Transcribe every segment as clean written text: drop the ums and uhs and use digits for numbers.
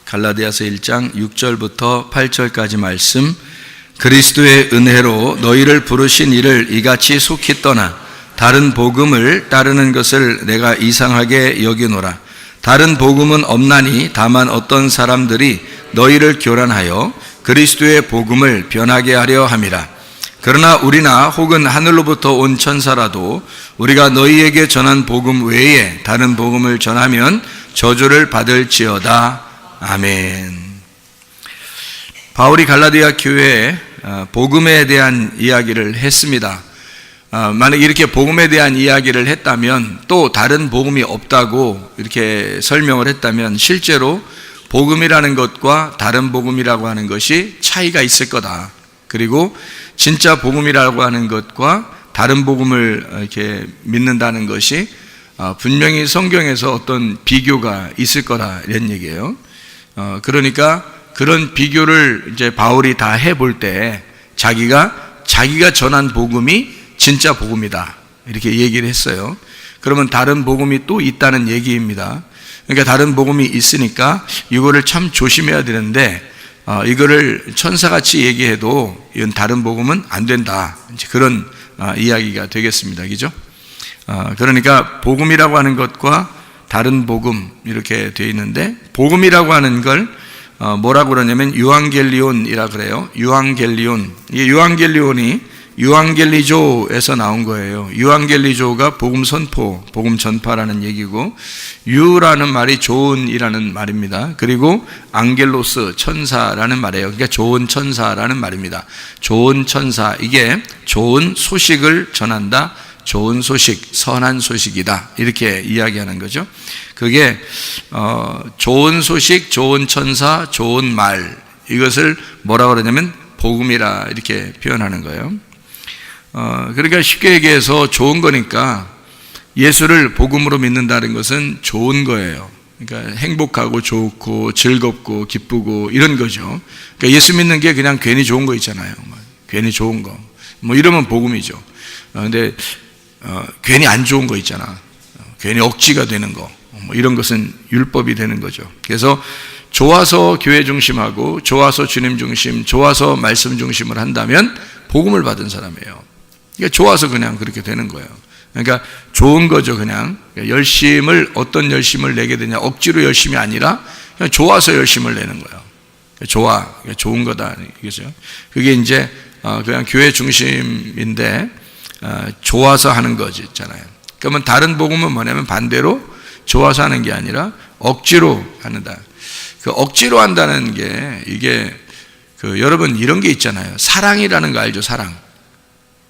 갈라디아서 1장 6절부터 8절까지 말씀. 그리스도의 은혜로 너희를 부르신 이를 이같이 속히 떠나 다른 복음을 따르는 것을 내가 이상하게 여기노라. 다른 복음은 없나니 다만 어떤 사람들이 너희를 교란하여 그리스도의 복음을 변하게 하려 함이라. 그러나 우리나 혹은 하늘로부터 온 천사라도 우리가 너희에게 전한 복음 외에 다른 복음을 전하면 저주를 받을지어다. 아멘. 바울이 갈라디아 교회에 복음에 대한 이야기를 했습니다. 만약 이렇게 복음에 대한 이야기를 했다면, 또 다른 복음이 없다고 이렇게 설명을 했다면 실제로 복음이라는 것과 다른 복음이라고 하는 것이 차이가 있을 거다. 그리고 진짜 복음이라고 하는 것과 다른 복음을 이렇게 믿는다는 것이 분명히 성경에서 어떤 비교가 있을 거다, 이런 얘기예요. 그러니까 그런 비교를 이제 바울이 다 해볼 때 자기가 전한 복음이 진짜 복음이다, 이렇게 얘기를 했어요. 그러면 다른 복음이 또 있다는 얘기입니다. 그러니까 다른 복음이 있으니까 이거를 참 조심해야 되는데, 이거를 천사같이 얘기해도 이건 다른 복음은 안 된다, 이제 그런 이야기가 되겠습니다. 그죠? 그러니까 복음이라고 하는 것과 다른 복음, 이렇게 되어 있는데, 복음이라고 하는 걸 뭐라고 그러냐면 유앙겔리온이라 그래요. 유앙겔리온. 이 유앙겔리온이 유앙겔리조에서 나온 거예요. 유앙겔리조가 복음 선포, 복음 전파라는 얘기고, 유라는 말이 좋은이라는 말입니다. 그리고 앙겔로스, 천사라는 말이에요. 그러니까 좋은 천사라는 말입니다. 좋은 천사, 이게 좋은 소식을 전한다, 좋은 소식, 선한 소식이다, 이렇게 이야기하는 거죠. 그게 좋은 소식, 좋은 천사, 좋은 말, 이것을 뭐라고 그러냐면 복음이라 이렇게 표현하는 거예요. 그러니까 쉽게 얘기해서 좋은 거니까 예수를 복음으로 믿는다는 것은 좋은 거예요. 그러니까 행복하고 좋고 즐겁고 기쁘고 이런 거죠. 그러니까 예수 믿는 게 그냥 괜히 좋은 거 있잖아요. 괜히 좋은 거, 뭐 이러면 복음이죠. 근데 괜히 안 좋은 거 있잖아. 괜히 억지가 되는 거, 뭐 이런 것은 율법이 되는 거죠. 그래서 좋아서 교회 중심하고 좋아서 주님 중심, 좋아서 말씀 중심을 한다면 복음을 받은 사람이에요. 그러니까 좋아서 그냥 그렇게 되는 거예요. 그러니까 좋은 거죠. 그냥 열심을, 어떤 열심을 내게 되냐, 억지로 열심이 아니라 그냥 좋아서 열심을 내는 거예요. 좋은 거다, 이거죠. 그게 이제 그냥 교회 중심인데 좋아서 하는 거지 있잖아요. 그러면 다른 복음은 뭐냐면 반대로 좋아서 하는 게 아니라 억지로 한다. 그 억지로 한다는 게, 이게 여러분 이런 게 있잖아요. 사랑이라는 거 알죠?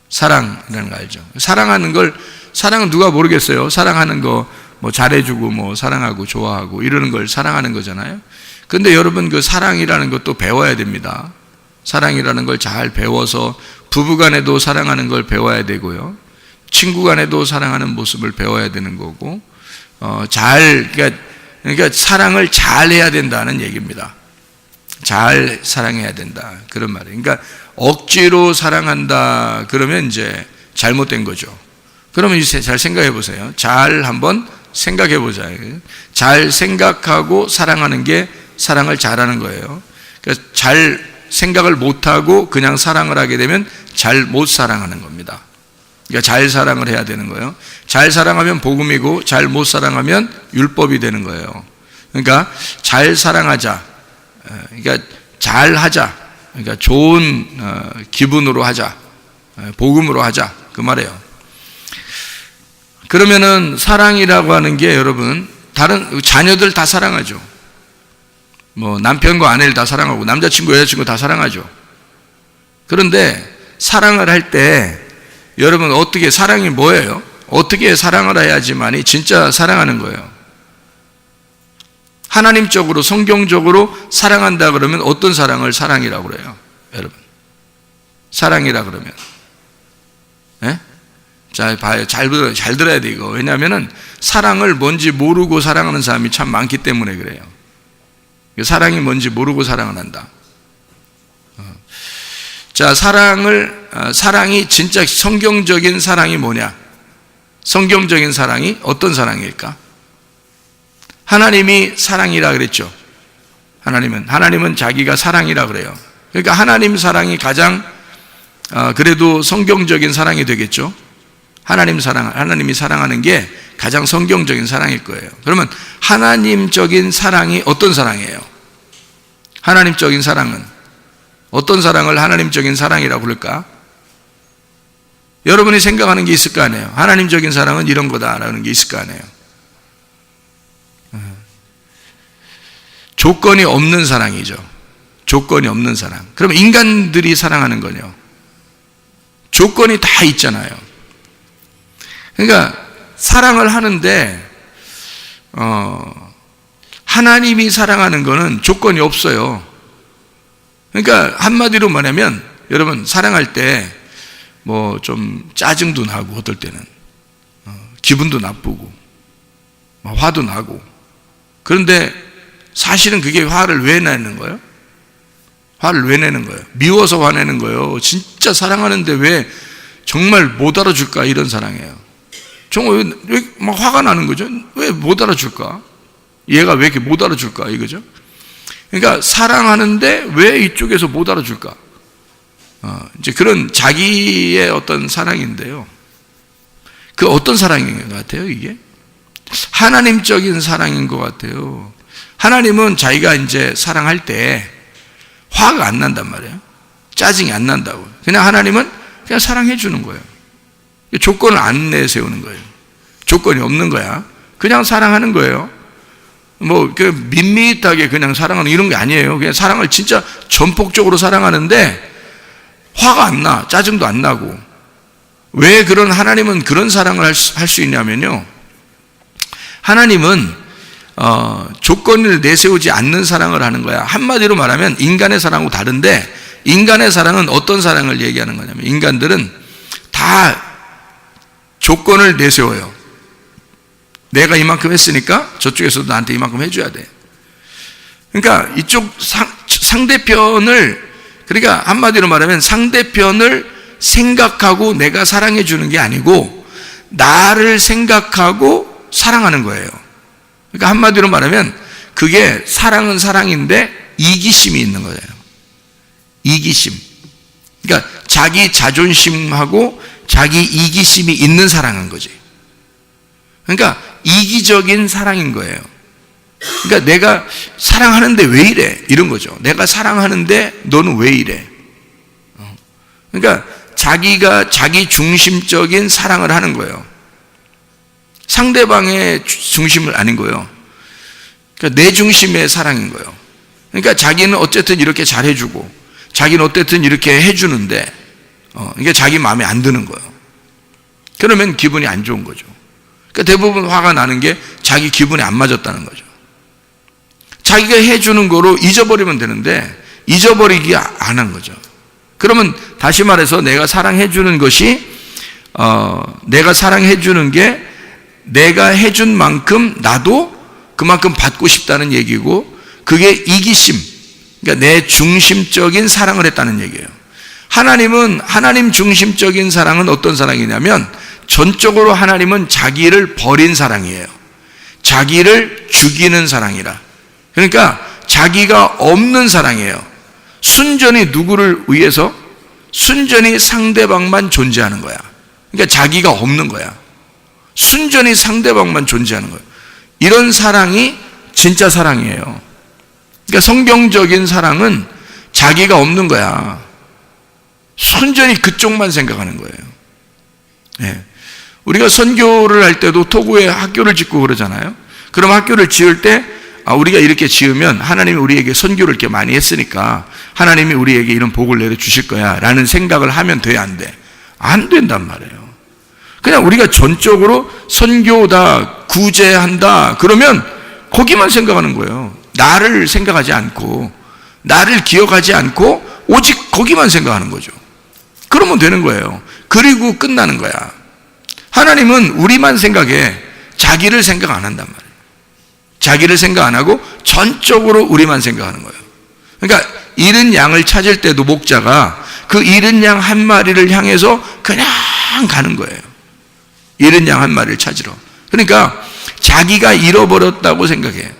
사랑이라는 거 알죠? 사랑은 누가 모르겠어요. 사랑하는 거 뭐 잘해주고 뭐 사랑하고 좋아하고 이러는 걸 사랑하는 거잖아요. 근데 여러분 그 사랑이라는 것도 배워야 됩니다. 사랑이라는 걸 잘 배워서 부부간에도 사랑하는 걸 배워야 되고요. 친구간에도 사랑하는 모습을 배워야 되는 거고, 그러니까 사랑을 잘 해야 된다는 얘기입니다. 잘 사랑해야 된다, 그런 말이에요. 그러니까 억지로 사랑한다 그러면 이제 잘못된 거죠. 그러면 이제 잘 생각해 보세요. 잘 한번 생각해 보자. 잘 생각하고 사랑하는 게 사랑을 잘하는 거예요. 그러니까 잘 생각을 못하고 그냥 사랑을 하게 되면 잘 못 사랑하는 겁니다. 그러니까 잘 사랑을 해야 되는 거예요. 잘 사랑하면 복음이고, 잘 못 사랑하면 율법이 되는 거예요. 그러니까 잘 사랑하자, 그러니까 잘 하자, 그러니까 좋은 기분으로 하자, 복음으로 하자, 그 말이에요. 그러면은 사랑이라고 하는 게, 여러분, 다른 자녀들 다 사랑하죠. 뭐 남편과 아내를 다 사랑하고 남자친구, 여자친구 다 사랑하죠. 그런데 사랑을 할 때 여러분 어떻게, 사랑이 뭐예요? 어떻게 사랑을 해야지만이 진짜 사랑하는 거예요? 하나님적으로, 성경적으로 사랑한다 그러면 어떤 사랑을 사랑이라고 그래요? 여러분, 사랑이라 그러면, 예? 잘 봐요. 잘 들어야 돼, 이거. 왜냐하면은 사랑을 뭔지 모르고 사랑하는 사람이 참 많기 때문에 그래요. 사랑이 뭔지 모르고 사랑을 한다. 자, 사랑이 진짜 성경적인 사랑이 뭐냐? 성경적인 사랑이 어떤 사랑일까? 하나님이 사랑이라 그랬죠. 하나님은 자기가 사랑이라 그래요. 그러니까 하나님 사랑이 가장 그래도 성경적인 사랑이 되겠죠. 하나님이 사랑하는 게 가장 성경적인 사랑일 거예요. 그러면 하나님적인 사랑이 어떤 사랑이에요? 하나님적인 사랑은 어떤 사랑을 하나님적인 사랑이라고 부를까? 여러분이 생각하는 게 있을 거 아니에요. 하나님적인 사랑은 이런 거다라는 게 있을 거 아니에요. 조건이 없는 사랑이죠. 조건이 없는 사랑. 그럼 인간들이 사랑하는 거요. 조건이 다 있잖아요. 그러니까 사랑을 하는데 하나님이 사랑하는 거는 조건이 없어요. 그러니까 한마디로 말하면 여러분 사랑할 때 뭐 좀 짜증도 나고 어떨 때는 기분도 나쁘고 화도 나고 그런데 사실은 그게 화를 왜 내는 거예요? 화를 왜 내는 거예요? 미워서 화내는 거예요. 진짜 사랑하는데 왜 정말 못 알아줄까? 이런 사랑이에요. 정말 왜 막 화가 나는 거죠? 왜 못 알아줄까? 얘가 왜 이렇게 못 알아줄까? 이거죠. 그러니까 사랑하는데 왜 이쪽에서 못 알아줄까? 이제 그런 자기의 어떤 사랑인데요. 그 어떤 사랑인 것 같아요, 이게? 하나님적인 사랑인 것 같아요. 하나님은 자기가 이제 사랑할 때 화가 안 난단 말이에요. 짜증이 안 난다고. 그냥 하나님은 그냥 사랑해 주는 거예요. 조건을 안 내세우는 거예요. 조건이 없는 거야. 그냥 사랑하는 거예요. 뭐 밋밋하게 그냥 사랑하는 이런 게 아니에요. 그냥 사랑을 진짜 전폭적으로 사랑하는데 화가 안 나, 짜증도 안 나고. 왜 그런 하나님은 그런 사랑을 할 수 있냐면요. 하나님은 조건을 내세우지 않는 사랑을 하는 거야. 한마디로 말하면 인간의 사랑하고 다른데 인간의 사랑은 어떤 사랑을 얘기하는 거냐면 인간들은 다 조건을 내세워요. 내가 이만큼 했으니까 저쪽에서도 나한테 이만큼 해줘야 돼. 그러니까 이쪽 상대편을 그러니까 한마디로 말하면 상대편을 생각하고 내가 사랑해 주는 게 아니고 나를 생각하고 사랑하는 거예요. 그러니까 한마디로 말하면 그게 사랑은 사랑인데 이기심이 있는 거예요. 이기심. 그러니까 자기 자존심하고 자기 이기심이 있는 사랑인 거지. 그러니까 이기적인 사랑인 거예요. 그러니까 내가 사랑하는데 왜 이래? 이런 거죠. 내가 사랑하는데 너는 왜 이래? 그러니까 자기가 자기 중심적인 사랑을 하는 거예요. 상대방의 중심을 아닌 거예요. 그러니까 내 중심의 사랑인 거예요. 그러니까 자기는 어쨌든 이렇게 잘해주고 자기는 어쨌든 이렇게 해주는데 이게 자기 마음에 안 드는 거예요. 그러면 기분이 안 좋은 거죠. 그러니까 대부분 화가 나는 게 자기 기분에 안 맞았다는 거죠. 자기가 해주는 거로 잊어버리면 되는데 잊어버리기 안 한 거죠. 그러면 다시 말해서 내가 사랑해주는 것이 내가 사랑해주는 게 내가 해준 만큼 나도 그만큼 받고 싶다는 얘기고 그게 이기심, 그러니까 내 중심적인 사랑을 했다는 얘기예요. 하나님은 하나님 중심적인 사랑은 어떤 사랑이냐면 전적으로 하나님은 자기를 버린 사랑이에요. 자기를 죽이는 사랑이라. 그러니까 자기가 없는 사랑이에요. 순전히 누구를 위해서? 순전히 상대방만 존재하는 거야. 그러니까 자기가 없는 거야. 순전히 상대방만 존재하는 거예요. 이런 사랑이 진짜 사랑이에요. 그러니까 성경적인 사랑은 자기가 없는 거야. 순전히 그쪽만 생각하는 거예요. 네. 우리가 선교를 할 때도 토고에 학교를 짓고 그러잖아요. 그럼 학교를 지을 때 우리가 이렇게 지으면 하나님이 우리에게 선교를 이렇게 많이 했으니까 하나님이 우리에게 이런 복을 내려주실 거야 라는 생각을 하면 돼, 안 돼? 안 된단 말이에요. 그냥 우리가 전적으로 선교다, 구제한다 그러면 거기만 생각하는 거예요. 나를 생각하지 않고 나를 기억하지 않고 오직 거기만 생각하는 거죠. 그러면 되는 거예요. 그리고 끝나는 거야. 하나님은 우리만 생각해. 자기를 생각 안 한단 말이에요. 자기를 생각 안 하고 전적으로 우리만 생각하는 거예요. 그러니까 잃은 양을 찾을 때도 목자가 그 잃은 양 한 마리를 향해서 그냥 가는 거예요. 잃은 양 한 마리를 찾으러. 그러니까 자기가 잃어버렸다고 생각해.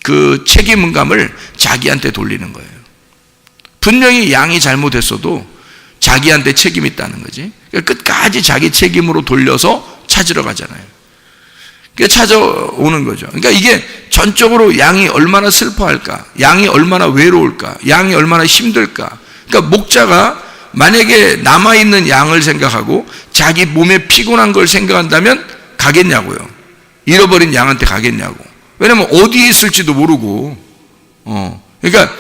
그 책임감을 자기한테 돌리는 거예요. 분명히 양이 잘못했어도 자기한테 책임이 있다는 거지. 그러니까 끝까지 자기 책임으로 돌려서 찾으러 가잖아요. 그러니까 찾아오는 거죠. 그러니까 이게 전적으로 양이 얼마나 슬퍼할까, 양이 얼마나 외로울까, 양이 얼마나 힘들까. 그러니까 목자가 만약에 남아있는 양을 생각하고 자기 몸에 피곤한 걸 생각한다면 가겠냐고요. 잃어버린 양한테 가겠냐고. 왜냐면 어디에 있을지도 모르고, 그러니까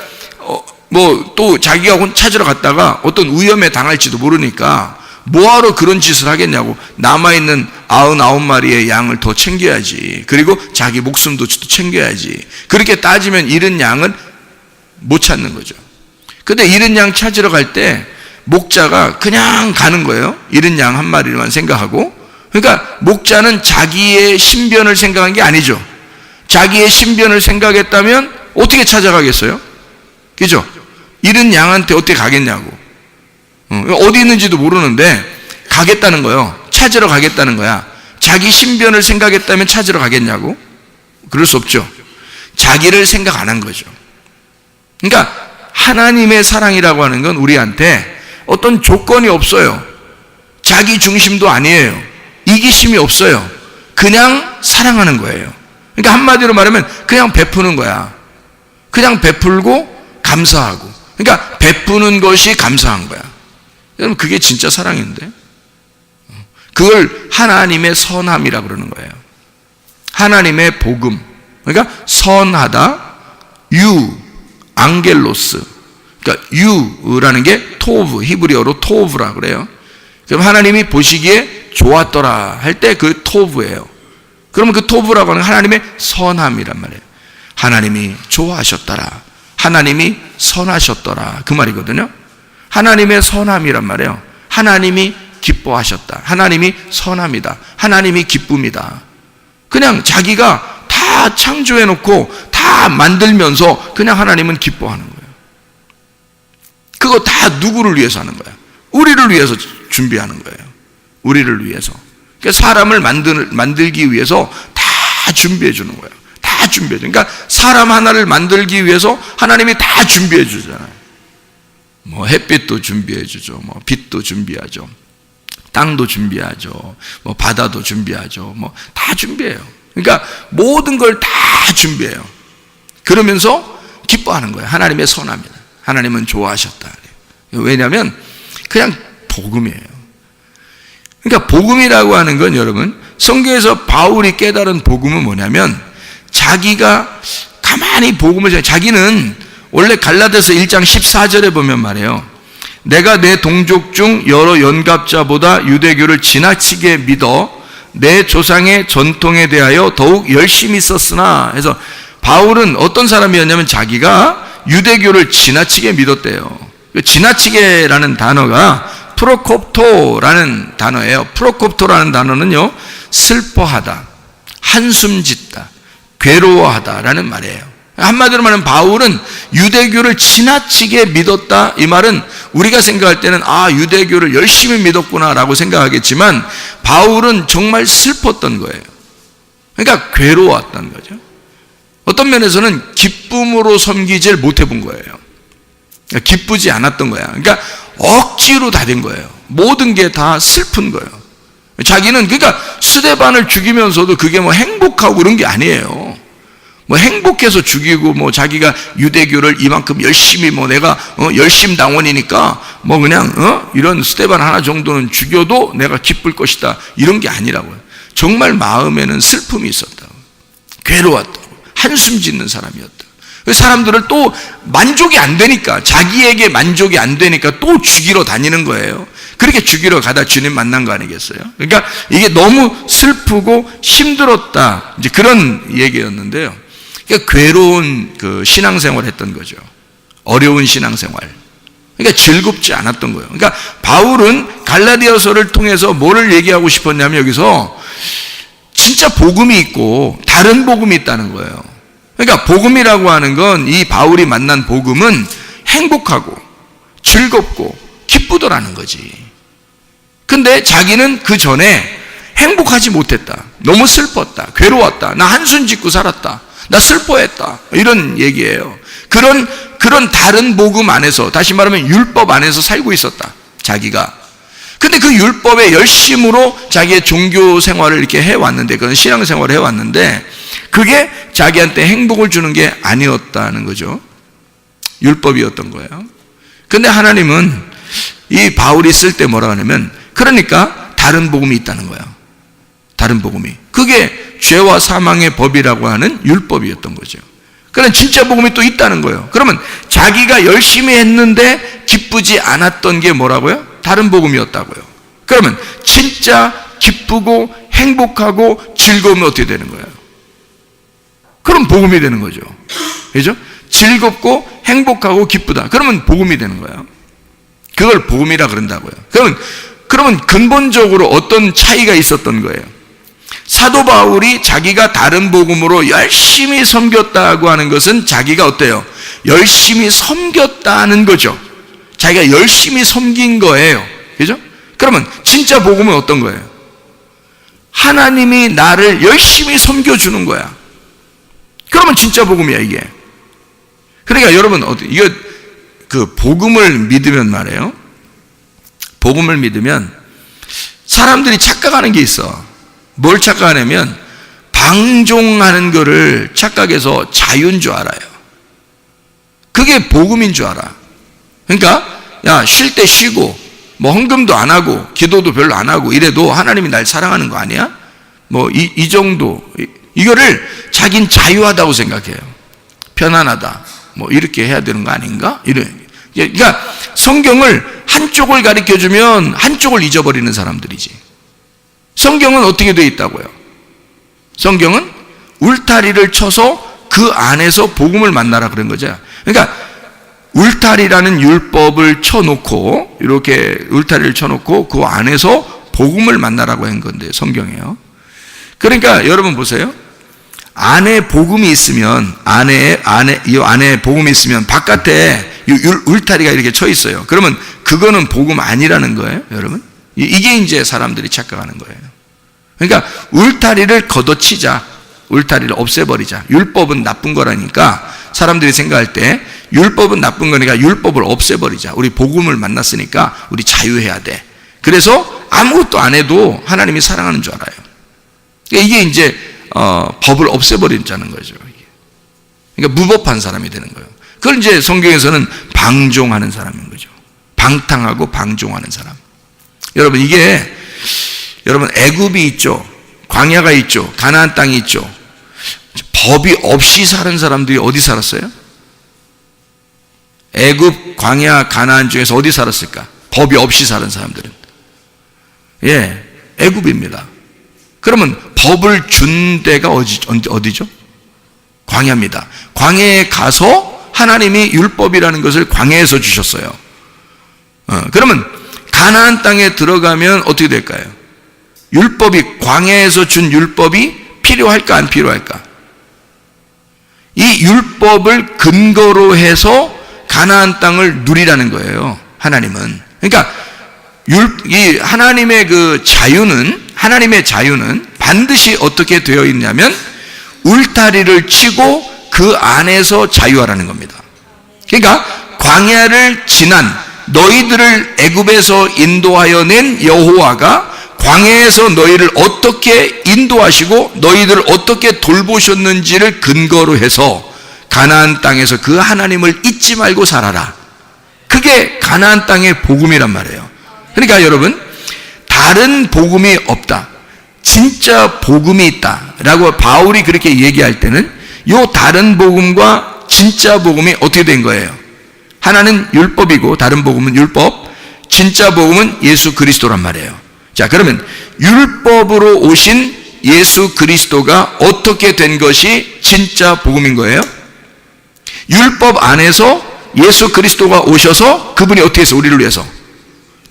뭐 또 자기가 찾으러 갔다가 어떤 위험에 당할지도 모르니까 뭐하러 그런 짓을 하겠냐고. 남아있는 99마리의 양을 더 챙겨야지. 그리고 자기 목숨도 챙겨야지. 그렇게 따지면 잃은 양은 못 찾는 거죠. 근데 잃은 양 찾으러 갈 때 목자가 그냥 가는 거예요. 잃은 양 한 마리만 생각하고. 그러니까 목자는 자기의 신변을 생각한 게 아니죠. 자기의 신변을 생각했다면 어떻게 찾아가겠어요? 그죠? 잃은 양한테 어떻게 가겠냐고. 어디 있는지도 모르는데 가겠다는 거예요. 찾으러 가겠다는 거야. 자기 신변을 생각했다면 찾으러 가겠냐고? 그럴 수 없죠. 자기를 생각 안 한 거죠. 그러니까 하나님의 사랑이라고 하는 건 우리한테 어떤 조건이 없어요. 자기 중심도 아니에요. 이기심이 없어요. 그냥 사랑하는 거예요. 그러니까 한마디로 말하면 그냥 베푸는 거야. 그냥 베풀고 감사하고. 그러니까 베푸는 것이 감사한 거야. 여러분, 그게 진짜 사랑인데. 그걸 하나님의 선함이라고 그러는 거예요. 하나님의 복음. 그러니까 선하다, 앙겔로스. 그러니까 유라는 게 토브, 히브리어로 토브라고 그래요. 그럼 하나님이 보시기에 좋았더라 할 때 그 토브예요. 그러면 그 토브라고 하는 하나님의 선함이란 말이에요. 하나님이 좋아하셨더라. 하나님이 선하셨더라. 그 말이거든요. 하나님의 선함이란 말이에요. 하나님이 기뻐하셨다. 하나님이 선함이다. 하나님이 기쁨이다. 그냥 자기가 다 창조해놓고 다 만들면서 그냥 하나님은 기뻐하는 거예요. 그거 다 누구를 위해서 하는 거야? 우리를 위해서 준비하는 거예요. 우리를 위해서. 그러니까 사람을 만들기 위해서 다 준비해 주는 거예요. 다 준비해 줘. 그러니까 사람 하나를 만들기 위해서 하나님이 다 준비해 주잖아요. 뭐 햇빛도 준비해 주죠. 뭐 빛도 준비하죠. 땅도 준비하죠. 뭐 바다도 준비하죠. 뭐 다 준비해요. 그러니까 모든 걸 다 준비해요. 그러면서 기뻐하는 거예요. 하나님의 선함이다. 하나님은 좋아하셨다. 왜냐하면 그냥 복음이에요. 그러니까 복음이라고 하는 건 여러분, 성경에서 바울이 깨달은 복음은 뭐냐면 자기가 가만히 복음을, 자기는 원래 갈라디아서 1장 14절에 보면 말이에요. 내가 내 동족 중 여러 연갑자보다 유대교를 지나치게 믿어 내 조상의 전통에 대하여 더욱 열심히 썼으나 해서, 바울은 어떤 사람이었냐면 자기가 유대교를 지나치게 믿었대요. 지나치게라는 단어가 프로콥토라는 단어예요. 프로콥토라는 단어는요, 슬퍼하다, 한숨 짓다, 괴로워하다라는 말이에요. 한마디로 말하면 바울은 유대교를 지나치게 믿었다. 이 말은 우리가 생각할 때는 유대교를 열심히 믿었구나라고 생각하겠지만 바울은 정말 슬펐던 거예요. 그러니까 괴로웠던 거죠. 어떤 면에서는 기쁨으로 섬기질 못해본 거예요. 기쁘지 않았던 거야. 그러니까 억지로 다 된 거예요. 모든 게 다 슬픈 거예요. 자기는 그러니까 스데반을 죽이면서도 그게 뭐 행복하고 그런 게 아니에요. 뭐 행복해서 죽이고 뭐 자기가 유대교를 이만큼 열심히 뭐 내가 열심당원이니까 뭐 그냥 이런 스데반 하나 정도는 죽여도 내가 기쁠 것이다, 이런 게 아니라고요. 정말 마음에는 슬픔이 있었다. 괴로웠다. 한숨 짓는 사람이었다. 사람들을 또 만족이 안 되니까, 자기에게 만족이 안 되니까 또 죽이러 다니는 거예요. 그렇게 죽이러 가다 주님 만난 거 아니겠어요? 그러니까 이게 너무 슬프고 힘들었다, 이제 그런 얘기였는데요. 그러니까 괴로운 그 신앙생활을 했던 거죠. 어려운 신앙생활. 그러니까 즐겁지 않았던 거예요. 그러니까 바울은 갈라디아서를 통해서 뭐를 얘기하고 싶었냐면 여기서 진짜 복음이 있고 다른 복음이 있다는 거예요. 그러니까 복음이라고 하는 건, 이 바울이 만난 복음은 행복하고 즐겁고 기쁘더라는 거지. 근데 자기는 그 전에 행복하지 못했다. 너무 슬펐다. 괴로웠다. 나 한숨 짓고 살았다. 나 슬퍼했다. 이런 얘기예요. 그런 다른 복음 안에서, 다시 말하면 율법 안에서 살고 있었다. 자기가. 근데 그 율법의 열심으로 자기의 종교 생활을 이렇게 해왔는데, 그런 신앙 생활을 해왔는데, 그게 자기한테 행복을 주는 게 아니었다는 거죠. 율법이었던 거예요. 근데 하나님은 이 바울이 쓸 때 뭐라 하냐면, 그러니까 다른 복음이 있다는 거예요. 다른 복음이. 그게 죄와 사망의 법이라고 하는 율법이었던 거죠. 그러나 진짜 복음이 또 있다는 거예요. 그러면 자기가 열심히 했는데 기쁘지 않았던 게 뭐라고요? 다른 복음이었다고요. 그러면 진짜 기쁘고 행복하고 즐거우면 어떻게 되는 거예요? 그럼 복음이 되는 거죠. 그죠? 즐겁고 행복하고 기쁘다. 그러면 복음이 되는 거예요. 그걸 복음이라 그런다고요. 그러면 근본적으로 어떤 차이가 있었던 거예요? 사도 바울이 자기가 다른 복음으로 열심히 섬겼다고 하는 것은 자기가 어때요? 열심히 섬겼다는 거죠. 자기가 열심히 섬긴 거예요. 그죠? 그러면 진짜 복음은 어떤 거예요? 하나님이 나를 열심히 섬겨주는 거야. 그러면 진짜 복음이야, 이게. 그러니까 여러분, 이거, 복음을 믿으면 말이에요. 복음을 믿으면 사람들이 착각하는 게 있어. 뭘 착각하냐면 방종하는 거를 착각해서 자유인 줄 알아요. 그게 복음인 줄 알아. 그러니까 야, 쉴 때 쉬고 뭐 헌금도 안 하고 기도도 별로 안 하고 이래도 하나님이 날 사랑하는 거 아니야? 뭐 이 정도, 이거를 자긴 자유하다고 생각해요. 편안하다, 뭐 이렇게 해야 되는 거 아닌가? 그러니까 성경을 한쪽을 가르쳐주면 한쪽을 잊어버리는 사람들이지. 성경은 어떻게 되어 있다고요? 성경은 울타리를 쳐서 그 안에서 복음을 만나라 그런 거죠. 그러니까 울타리라는 율법을 쳐놓고, 이렇게 울타리를 쳐놓고 그 안에서 복음을 만나라고 한 건데, 성경이에요. 그러니까 여러분 보세요. 안에 복음이 있으면, 이 안에 복음이 있으면 바깥에 울타리가 이렇게 쳐 있어요. 그러면 그거는 복음 아니라는 거예요, 여러분. 이게 이제 사람들이 착각하는 거예요. 그러니까 울타리를 걷어치자. 울타리를 없애버리자. 율법은 나쁜 거라니까 사람들이 생각할 때 율법은 나쁜 거니까 율법을 없애버리자. 우리 복음을 만났으니까 우리 자유해야 돼. 그래서 아무것도 안 해도 하나님이 사랑하는 줄 알아요. 이게 이제 법을 없애버리자는 거죠. 그러니까 무법한 사람이 되는 거예요. 그걸 이제 성경에서는 방종하는 사람인 거죠. 방탕하고 방종하는 사람. 여러분, 여러분 애굽이 있죠. 광야가 있죠. 가나안 땅이 있죠. 법이 없이 사는 사람들이 어디 살았어요? 애굽, 광야, 가나안 중에서 어디 살았을까? 법이 없이 사는 사람들은. 애굽입니다. 그러면 법을 준 데가 어디죠? 광야입니다. 광야에 가서 하나님이 율법이라는 것을 광야에서 주셨어요. 그러면 가나안 땅에 들어가면 어떻게 될까요? 율법이, 광야에서 준 율법이 필요할까 안 필요할까? 이 율법을 근거로 해서 가나안 땅을 누리라는 거예요, 하나님은. 그러니까 이 하나님의 하나님의 자유는 반드시 어떻게 되어 있냐면 울타리를 치고 그 안에서 자유하라는 겁니다. 그러니까 광야를 지난 너희들을 애굽에서 인도하여 낸 여호와가 광야에서 너희를 어떻게 인도하시고 너희들을 어떻게 돌보셨는지를 근거로 해서 가나안 땅에서 그 하나님을 잊지 말고 살아라. 그게 가나안 땅의 복음이란 말이에요. 그러니까 여러분, 다른 복음이 없다, 진짜 복음이 있다라고 바울이 그렇게 얘기할 때는 요 다른 복음과 진짜 복음이 어떻게 된 거예요? 하나는 율법이고 다른 복음은 율법, 진짜 복음은 예수 그리스도란 말이에요. 자, 그러면 율법으로 오신 예수 그리스도가 어떻게 된 것이 진짜 복음인 거예요? 율법 안에서 예수 그리스도가 오셔서 그분이 어떻게 해서 우리를 위해서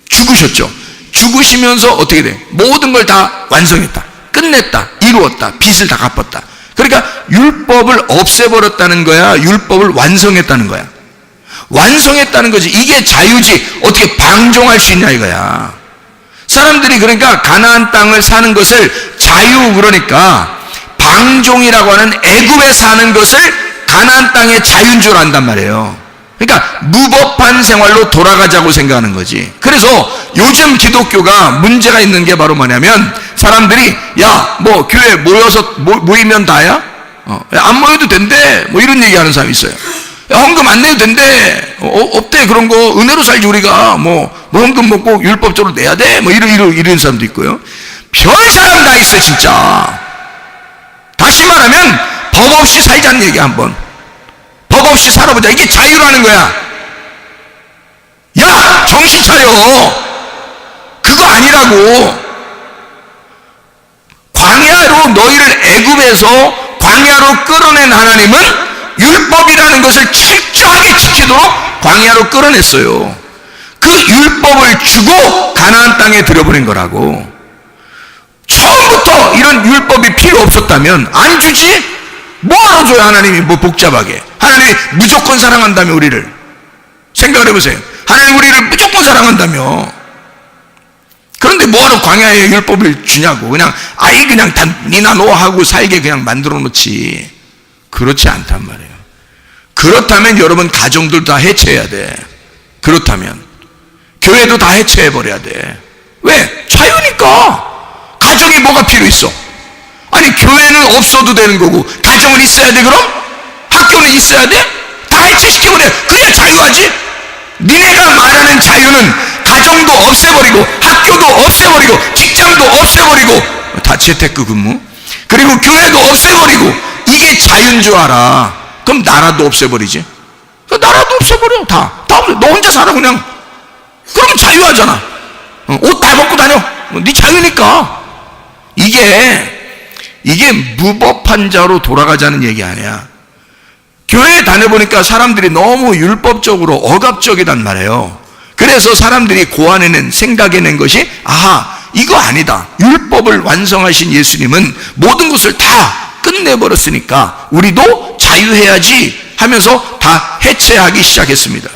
죽으셨죠. 죽으시면서 어떻게 돼? 모든 걸 다 완성했다, 끝냈다, 이루었다, 빚을 다 갚았다. 그러니까 율법을 없애버렸다는 거야, 율법을 완성했다는 거야. 완성했다는 거지. 이게 자유지. 어떻게 방종할 수 있냐 이거야. 사람들이 그러니까 가나안 땅을 사는 것을 자유, 그러니까 왕종이라고 하는 애굽에 사는 것을 가나안 땅의 자유인 줄 안단 말이에요. 그러니까 무법한 생활로 돌아가자고 생각하는 거지. 그래서 요즘 기독교가 문제가 있는 게 바로 뭐냐면, 사람들이 야 뭐 교회 모여서 모이면 다야? 안 모여도 된대, 뭐 이런 얘기하는 사람이 있어요. 야, 헌금 안 내도 된대, 없대 그런 거, 은혜로 살지 우리가, 뭐 헌금 뭐 꼭 율법적으로 내야 돼, 뭐 이런 사람도 있고요. 별 사람 다 있어 진짜. 다시 말하면 법 없이 살자는 얘기. 한번 법 없이 살아보자, 이게 자유라는 거야. 야 정신 차려, 그거 아니라고. 광야로 너희를 애굽에서 광야로 끌어낸 하나님은 율법이라는 것을 철저하게 지키도록 광야로 끌어냈어요. 그 율법을 주고 가나안 땅에 들여보낸 거라고. 처음부터 이런 율법이 필요 없었다면 안 주지? 뭐하러 줘요 하나님이, 뭐 복잡하게. 하나님이 무조건 사랑한다며 우리를. 생각을 해보세요. 하나님 우리를 무조건 사랑한다며. 그런데 뭐하러 광야의 율법을 주냐고. 그냥 그냥 다 니나 너 하고 살게 그냥 만들어 놓지. 그렇지 않단 말이에요. 그렇다면 여러분 가정들 다 해체해야 돼. 그렇다면 교회도 다 해체해 버려야 돼. 왜? 자유니까. 가정이 뭐가 필요 있어? 아니 교회는 없어도 되는 거고 가정은 있어야 돼. 그럼 학교는 있어야 돼? 다 해체시켜버려. 그래야 자유하지. 니네가 말하는 자유는 가정도 없애버리고 학교도 없애버리고 직장도 없애버리고 다 재테크 근무, 그리고 교회도 없애버리고, 이게 자유인 줄 알아. 그럼 나라도 없애버리지. 나라도 없애버려. 다 없애. 너 혼자 살아 그냥. 그럼 자유하잖아. 옷 다 벗고 다녀. 네 자유니까. 이게 무법한 자로 돌아가자는 얘기 아니야. 교회에 다녀보니까 사람들이 너무 율법적으로 억압적이단 말이에요. 그래서 사람들이 고안해낸, 생각해낸 것이, 아하, 이거 아니다. 율법을 완성하신 예수님은 모든 것을 다 끝내버렸으니까 우리도 자유해야지 하면서 다 해체하기 시작했습니다.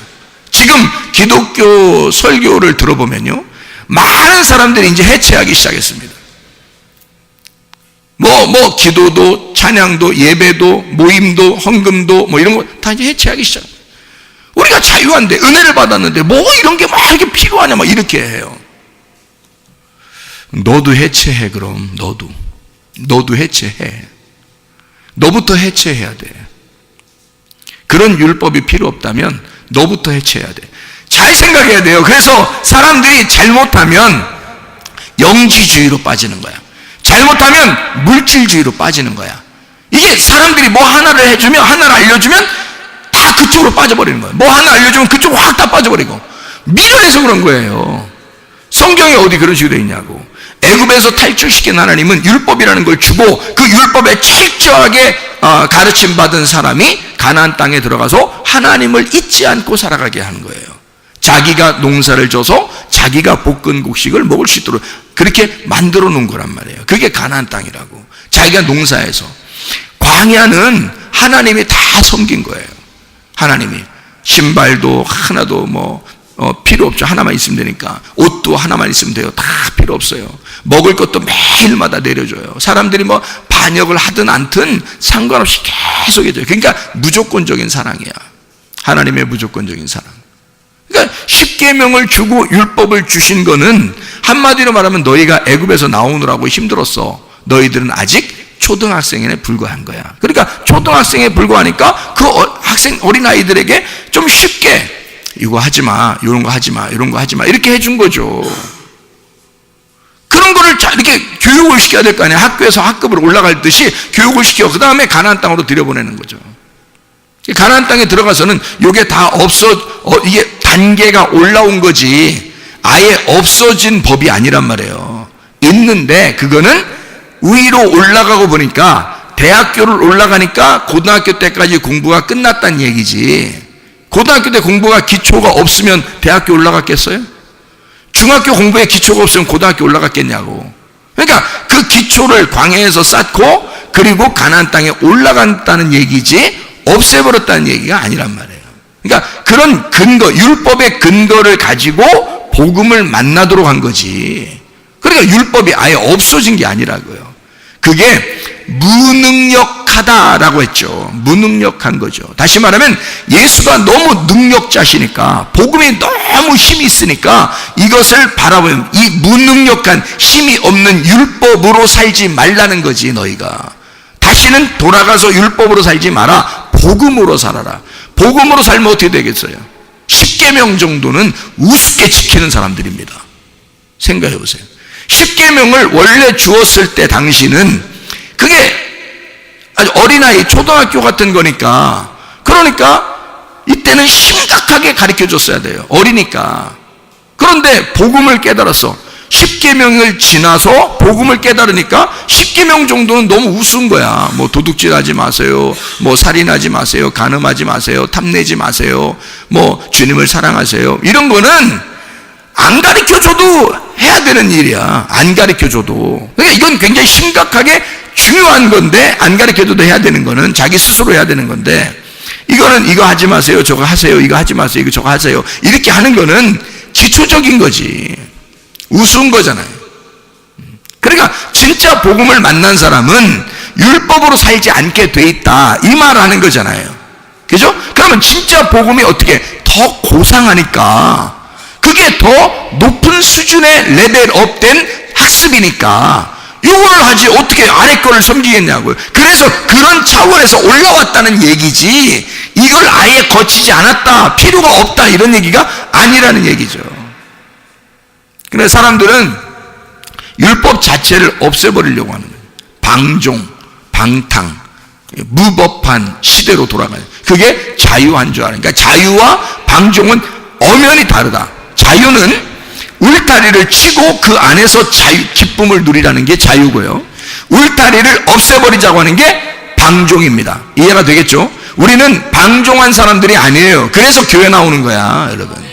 지금 기독교 설교를 들어보면요, 많은 사람들이 이제 해체하기 시작했습니다. 기도도, 찬양도, 예배도, 모임도, 헌금도, 이런 거 다 이제 해체하기 시작합니다. 우리가 자유한데, 은혜를 받았는데, 이런 게 막 이렇게 필요하냐, 막 이렇게 해요. 너도 해체해, 그럼. 너도 해체해. 너부터 해체해야 돼. 그런 율법이 필요 없다면, 너부터 해체해야 돼. 잘 생각해야 돼요. 그래서 사람들이 잘못하면 영지주의로 빠지는 거야. 잘못하면 물질주의로 빠지는 거야. 이게 사람들이 뭐 하나를 해주면, 하나를 알려주면 다 그쪽으로 빠져버리는 거야. 뭐 하나 알려주면 그쪽으로 확 다 빠져버리고. 미련해서 그런 거예요. 성경에 어디 그런 식으로 되어 있냐고. 애굽에서 탈출시킨 하나님은 율법이라는 걸 주고, 그 율법에 철저하게 가르침 받은 사람이 가나안 땅에 들어가서 하나님을 잊지 않고 살아가게 하는 거예요. 자기가 농사를 져서 자기가 볶은 곡식을 먹을 수 있도록 그렇게 만들어 놓은 거란 말이에요. 그게 가나안 땅이라고. 자기가 농사해서. 광야는 하나님이 다 섬긴 거예요. 하나님이. 신발도 하나도 필요 없죠. 하나만 있으면 되니까. 옷도 하나만 있으면 돼요. 다 필요 없어요. 먹을 것도 매일마다 내려줘요. 사람들이 반역을 하든 않든 상관없이 계속 해줘요. 그러니까 무조건적인 사랑이야. 하나님의 무조건적인 사랑. 그러니까 십계명을 주고 율법을 주신 거는 한마디로 말하면 너희가 애굽에서 나오느라고 힘들었어. 너희들은 아직 초등학생에 불과한 거야. 그러니까 초등학생에 불과하니까 그 어린아이들에게 좀 쉽게 이거 하지 마, 이런 거 하지 마, 이런 거 하지 마, 이렇게 해준 거죠. 그런 거를 이렇게 교육을 시켜야 될 거 아니야. 학교에서 학급으로 올라갈 듯이 교육을 시켜. 그 다음에 가나안 땅으로 들여보내는 거죠. 가나안 땅에 들어가서는 이게 다 이게 단계가 올라온 거지 아예 없어진 법이 아니란 말이에요. 있는데 그거는 위로 올라가고 보니까 대학교를 올라가니까 고등학교 때까지 공부가 끝났다는 얘기지. 고등학교 때 공부가 기초가 없으면 대학교 올라갔겠어요? 중학교 공부에 기초가 없으면 고등학교 올라갔겠냐고. 그러니까 그 기초를 광야에서 쌓고 그리고 가나안 땅에 올라간다는 얘기지 없애버렸다는 얘기가 아니란 말이에요. 그러니까 그런 근거, 율법의 근거를 가지고 복음을 만나도록 한 거지. 그러니까 율법이 아예 없어진 게 아니라고요. 그게 무능력하다라고 했죠. 무능력한 거죠. 다시 말하면 예수가 너무 능력자시니까, 복음이 너무 힘이 있으니까 이것을 바라보면 이 무능력한 힘이 없는 율법으로 살지 말라는 거지. 너희가 다시는 돌아가서 율법으로 살지 마라. 복음으로 살아라. 복음으로 살면 어떻게 되겠어요? 10계명 정도는 우습게 지키는 사람들입니다. 생각해 보세요. 10계명을 원래 주었을 때 당시는 그게 아주 어린아이, 초등학교 같은 거니까, 그러니까 이때는 심각하게 가르쳐 줬어야 돼요. 어리니까. 그런데 복음을 깨달았어. 10계명을 지나서 복음을 깨달으니까 10계명 정도는 너무 우스운 거야. 뭐 도둑질하지 마세요, 뭐 살인하지 마세요, 간음하지 마세요, 탐내지 마세요, 뭐 주님을 사랑하세요, 이런 거는 안 가르쳐줘도 해야 되는 일이야. 안 가르쳐줘도. 그러니까 이건 굉장히 심각하게 중요한 건데, 안 가르쳐줘도 해야 되는 거는 자기 스스로 해야 되는 건데, 이거는 이거 하지 마세요, 저거 하세요, 이거 하지 마세요, 이거 저거 하세요, 이렇게 하는 거는 기초적인 거지. 우스운 거잖아요. 그러니까 진짜 복음을 만난 사람은 율법으로 살지 않게 돼 있다, 이 말을 하는 거잖아요. 그죠? 그러면 진짜 복음이 어떻게 더 고상하니까, 그게 더 높은 수준의 레벨업된 학습이니까 이걸 하지 어떻게 아래 거를 섬기겠냐고요. 그래서 그런 차원에서 올라왔다는 얘기지, 이걸 아예 거치지 않았다, 필요가 없다, 이런 얘기가 아니라는 얘기죠. 그래서 사람들은 율법 자체를 없애버리려고 하는 거예요. 방종, 방탕, 무법한 시대로 돌아가요. 그게 자유한 줄 아는. 그러니까 자유와 방종은 엄연히 다르다. 자유는 울타리를 치고 그 안에서 기쁨을 누리라는 게 자유고요, 울타리를 없애버리자고 하는 게 방종입니다. 이해가 되겠죠? 우리는 방종한 사람들이 아니에요. 그래서 교회 나오는 거야, 여러분.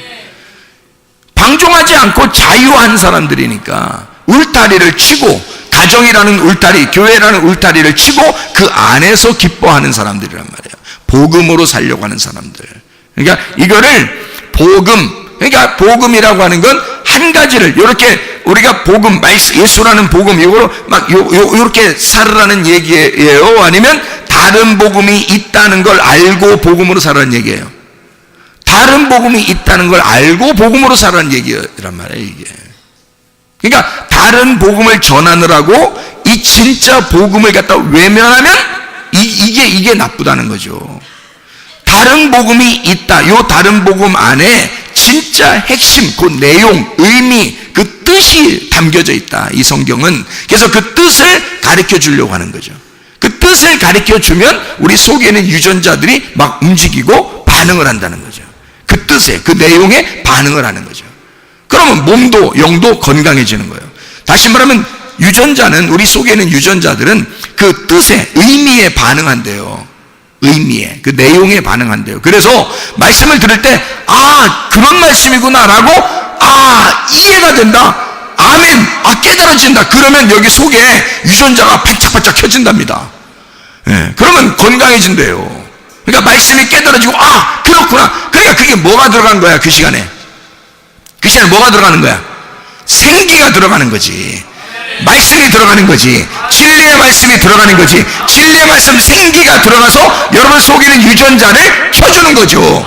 방종하지 않고 자유한 사람들이니까 울타리를 치고, 가정이라는 울타리, 교회라는 울타리를 치고 그 안에서 기뻐하는 사람들이란 말이에요. 복음으로 살려고 하는 사람들. 그러니까 이거를 그러니까 복음이라고 하는 건 한 가지를, 이렇게 우리가 복음, 예수라는 복음, 이거로 막 이렇게 살으라는 얘기예요? 아니면 다른 복음이 있다는 걸 알고 복음으로 살라는 얘기예요? 다른 복음이 있다는 걸 알고 복음으로 살라는 얘기란 말이에요, 이게. 그러니까 다른 복음을 전하느라고 이 진짜 복음을 갖다 외면하면 이게 나쁘다는 거죠. 다른 복음이 있다. 이 다른 복음 안에 진짜 핵심, 그 내용, 의미, 그 뜻이 담겨져 있다, 이 성경은. 그래서 그 뜻을 가르쳐 주려고 하는 거죠. 그 뜻을 가르쳐 주면 우리 속에 있는 유전자들이 막 움직이고 반응을 한다는 거죠. 그 뜻에, 그 내용에 반응을 하는 거죠. 그러면 몸도 영도 건강해지는 거예요. 다시 말하면 유전자는, 우리 속에 있는 유전자들은 그 뜻에, 의미에 반응한대요. 의미에, 그 내용에 반응한대요. 그래서 말씀을 들을 때, 아, 그런 말씀이구나 라고, 아, 이해가 된다, 아멘, 아, 깨달아진다, 그러면 여기 속에 유전자가 반짝반짝 켜진답니다. 예, 그러면 건강해진대요. 그러니까 말씀이 깨달아지고, 아, 그렇구나. 그러니까 그게 뭐가 들어간 거야, 그 시간에? 그 시간에 뭐가 들어가는 거야? 생기가 들어가는 거지. 말씀이 들어가는 거지. 진리의 말씀이 들어가는 거지. 진리의 말씀, 생기가 들어가서 여러분 속에 있는 유전자를 켜주는 거죠.